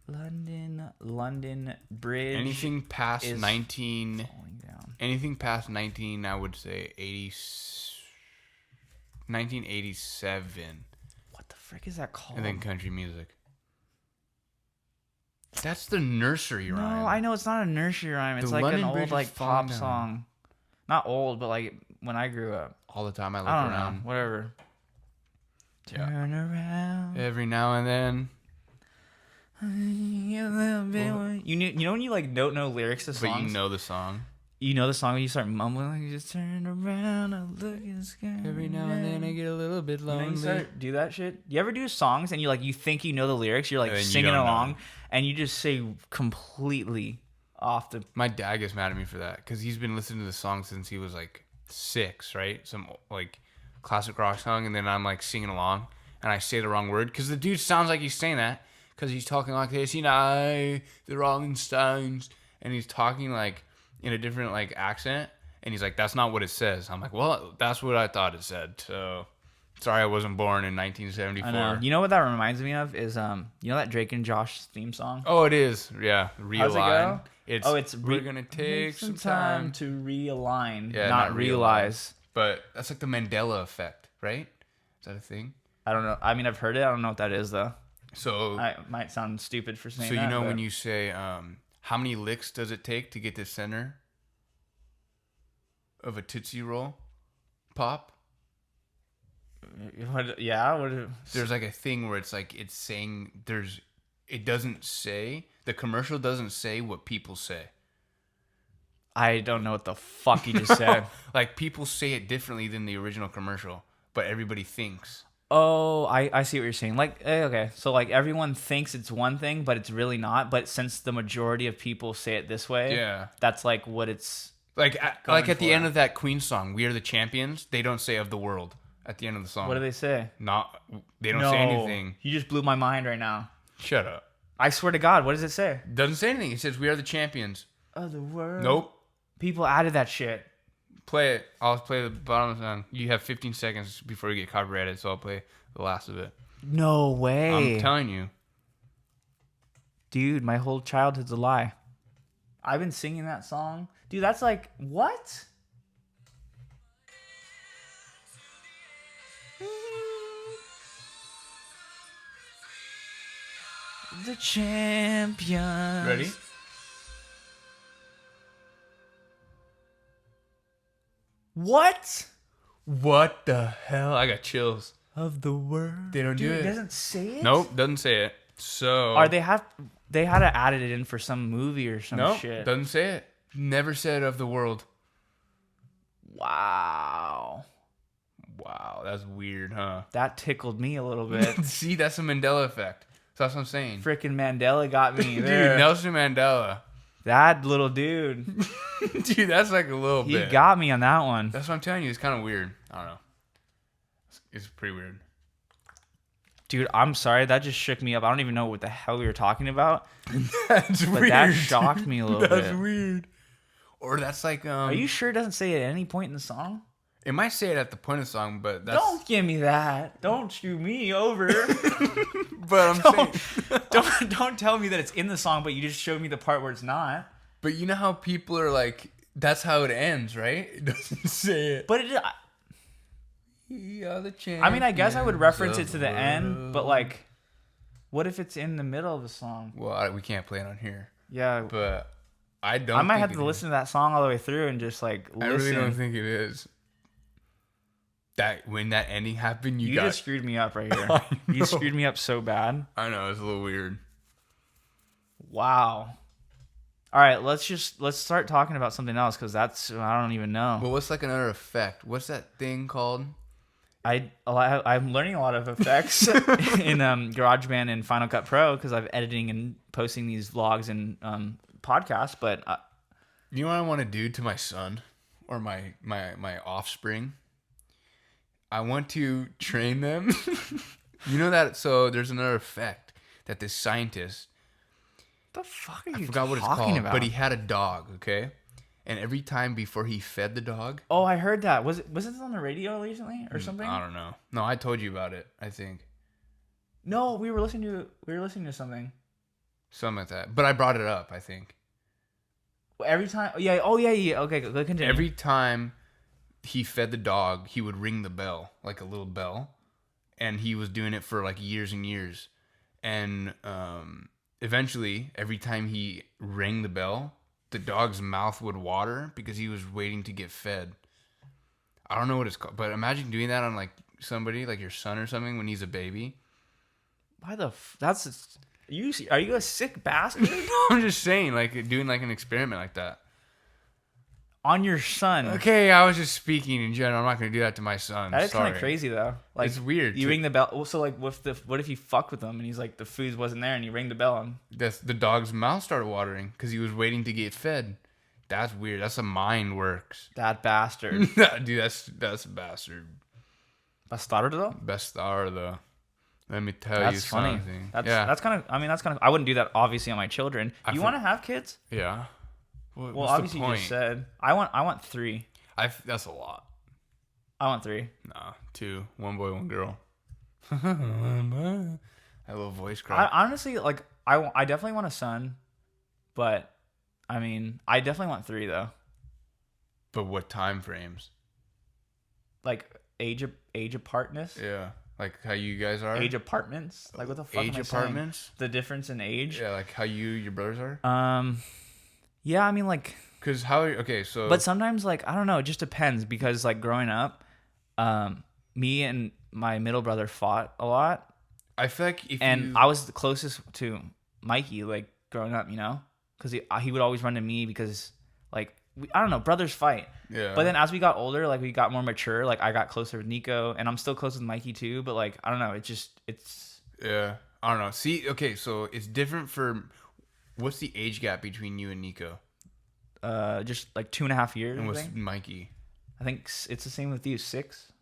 London Bridge. Anything past 19. Anything past 19, I would say 1987. What the frick is that called? And then country music. That's the nursery rhyme. No, I know it's not a nursery rhyme. It's like an old like pop song. Not old, but like when I grew up. All the time I look around. Know, whatever. Turn around. Every now and then. You know when you like don't know lyrics to songs, but you know the song. You know the song when you start mumbling, like you just turn around and look in the sky. Every now and then I get a little bit lonely. Do that shit. You ever do songs and you think you know the lyrics, you're like singing along, and you just say completely off the. My dad gets mad at me for that because he's been listening to the song since he was like 6, right? Some like classic rock song, and then I'm like singing along, and I say the wrong word because the dude sounds like he's saying that because he's talking like this, the Rolling Stones, and he's talking like in a different like accent, and he's like, that's not what it says. I'm like, well, that's what I thought it said. So sorry I wasn't born in 1974. I know. You know what that reminds me of is you know that Drake and Josh theme song? Oh, it is. Yeah, realign. How's it go? It's we're gonna take some time to realign, yeah, not realize. But that's like the Mandela effect, right? Is that a thing? I don't know. I mean, I've heard it. I don't know what that is though. So I might sound stupid for saying that. So you know when you say how many licks does it take to get the center of a Tootsie Roll pop? Yeah. There's like a thing where it's like it's saying it doesn't say, the commercial doesn't say what people say. I don't know what the fuck you just said. Like people say it differently than the original commercial, but everybody thinks. Oh, I see what you're saying. Like, okay, so like everyone thinks it's one thing, but it's really not. But since the majority of people say it this way, yeah, that's like what it's Like at the end of that Queen song, "We Are the Champions," they don't say "of the world" at the end of the song. What do they say? They don't say anything. You just blew my mind right now. Shut up. I swear to God, what does it say? Doesn't say anything. It says "We Are the Champions." Of the world. Nope. People added that shit. Play it. I'll play the bottom of the song. You have 15 seconds before you get copyrighted, so I'll play the last of it. No way. I'm telling you. Dude, my whole childhood's a lie. I've been singing that song. Dude, that's like, what? The champions. Ready? What? What the hell? I got chills. Of the world. They don't do it. It doesn't say it? Nope, doesn't say it. So They had to add it in for some movie or some shit. Doesn't say it. Never said "of the world." Wow. Wow, that's weird, huh? That tickled me a little bit. See, that's a Mandela effect. So that's what I'm saying. Freaking Mandela got me Dude, there. Nelson Mandela. That little dude. Dude, that's like a little bit. He got me on that one. That's what I'm telling you. It's kind of weird. I don't know. It's pretty weird. Dude, I'm sorry. That just shook me up. I don't even know what the hell we were talking about. That's but weird. that shocked me a little bit. That's weird. Or that's like Are you sure it doesn't say it at any point in the song? It might say it at the point of the song, but that's Don't give me that. Don't screw me over. But I'm saying don't tell me that it's in the song, but you just showed me the part where it's not. But you know how people are like, that's how it ends, right? It doesn't say it. But the I mean, I guess I would reference it to the end, but like, what if it's in the middle of the song? Well, we can't play it on here. Yeah, but I don't. I might have to listen to that song all the way through and just like listen. I really don't think it is. That when that ending happened, you just screwed me up right here. You screwed me up so bad. I know, it's a little weird. Wow. All right, let's start talking about something else because I don't even know. Well, what's like another effect? What's that thing called? I'm learning a lot of effects in GarageBand and Final Cut Pro because I'm editing and posting these vlogs and podcasts. But you know what I want to do to my son or my offspring? I want to train them. You know that? So there's another effect that this scientist. What the fuck are you I forgot what it's talking called, about? but he had a dog, okay? And every time before he fed the dog. Oh, I heard that. Was it on the radio recently or something? I don't know. No, I told you about it, I think. No, we were listening to something. Something like that. But I brought it up, I think. Every time. Yeah. Oh, yeah. Okay, go continue. Every time he fed the dog, he would ring the bell, like a little bell. And he was doing it for like years and years. And eventually, every time he rang the bell, the dog's mouth would water because he was waiting to get fed. I don't know what it's called, but imagine doing that on like somebody, like your son or something, when he's a baby. Why the are you a sick bastard? I'm just saying, like doing like an experiment like that. On your son. Okay, I was just speaking in general. I'm not going to do that to my son. That is kind of crazy, though. Like, it's weird. You ring the bell. So, like, what if you fucked with him and he's like, the food wasn't there and you ring the bell and... The dog's mouth started watering because he was waiting to get fed. That's weird. That's how mind works. That bastard. Dude, that's a bastard. Bastardo? Bastardo. Let me tell you something. That's kind of... I wouldn't do that, obviously, on my children. You want to have kids? Yeah. Well, obviously you just said I want 3. That's a lot. I want 3. Nah, 2. 1 boy, 1 girl. That little voice crack. I honestly like. I definitely want a son, but I mean, I definitely want 3 though. But what time frames? Like age apartness. Yeah, like how you guys are. Age apartments. Like what the fuck? Age apartments. Saying? The difference in age. Yeah, like how your brothers are. Yeah, I mean, like... Because so... But sometimes, like, I don't know, it just depends. Because, like, growing up, me and my middle brother fought a lot. I feel like I was the closest to Mikey, like, growing up, you know? Because he would always run to me because, like, I don't know, brothers fight. Yeah. But then as we got older, like, we got more mature. Like, I got closer with Nico. And I'm still close with Mikey, too. But, like, I don't know, it's... Yeah, I don't know. See, okay, so it's different for... What's the age gap between you and Nico? just like 2.5 years. And I what's think. Mikey? I think it's the same with you. 6.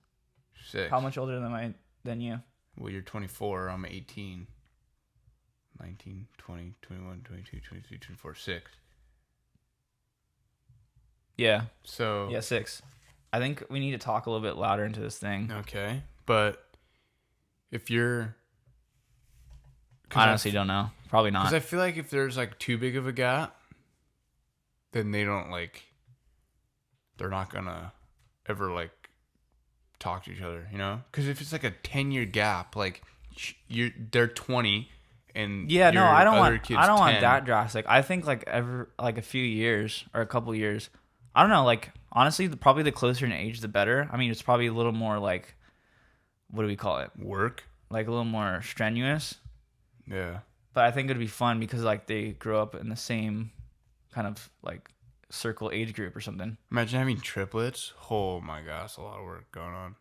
6. How much older than you? Well, you're 24. I'm 18. 19, 20, 21, 22, 23, 24, 6. Yeah. So Yeah, 6. I think we need to talk a little bit louder into this thing. Okay, but if you're, I honestly don't know. Probably not. Because I feel like if there's like too big of a gap, then they're not gonna ever like talk to each other, you know? Because if it's like a 10-year gap, like they're 20 and yeah, no, I don't want 10. that drastic. I think like a few years or a couple years. I don't know. Like honestly, probably the closer in age, the better. I mean, it's probably a little more like, what do we call it? Work. Like a little more strenuous. Yeah. But I think it'd be fun because like they grow up in the same kind of like circle age group or something. Imagine having triplets. Oh my gosh, that's a lot of work going on.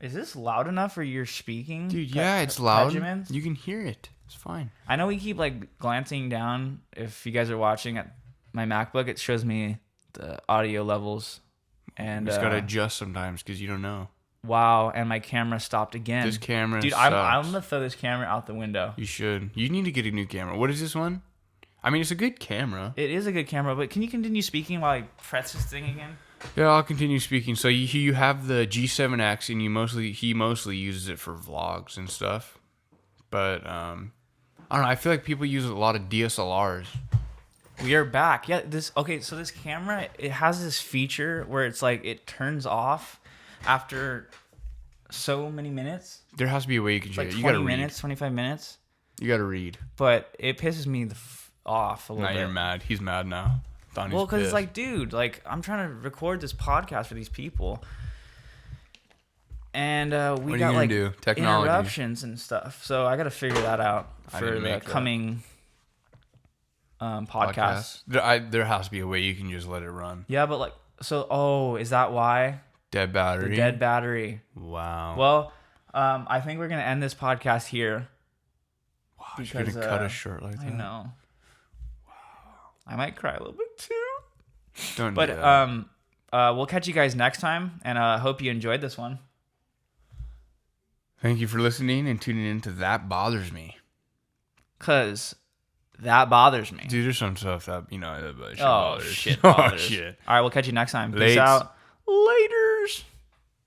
Is this loud enough for your speaking? Dude, yeah, it's loud. Regimens? You can hear it. It's fine. I know we keep like glancing down. If you guys are watching at my MacBook, it shows me the audio levels. And you just gotta adjust sometimes because you don't know. Wow, and my camera stopped again. This camera Dude, sucks. I'm gonna throw this camera out the window. You should. You need to get a new camera. What is this one? I mean, it's a good camera. It is a good camera, but can you continue speaking while I press this thing again? Yeah, I'll continue speaking. So you have the G7X, and he mostly uses it for vlogs and stuff. But I don't know. I feel like people use a lot of DSLRs. We are back. Yeah, so this camera, it has this feature where it's like it turns off after so many minutes. There has to be a way you can It's check like it. You 20 gotta minutes, read. 25 minutes. You gotta read. But it pisses me off a little Now bit. you're mad. He's mad now. Well, because it's like, dude, like I'm trying to record this podcast for these people, and we got like interruptions and stuff. So I got to figure that out for the coming podcast. There has to be a way you can just let it run. Yeah, but like, is that why? Dead battery. The dead battery. Wow. Well, I think we're gonna end this podcast here. Wow, you're gonna cut us short like that. I know. Wow. I might cry a little bit too. Don't but do that. We'll catch you guys next time, and I hope you enjoyed this one. Thank you for listening and tuning in to That Bothers Me. 'Cause that bothers me. Dude, there's some stuff that, shit bothers. bothers. Shit bothers. Oh, shit. All right, we'll catch you next time. Peace Lates. out. Laters.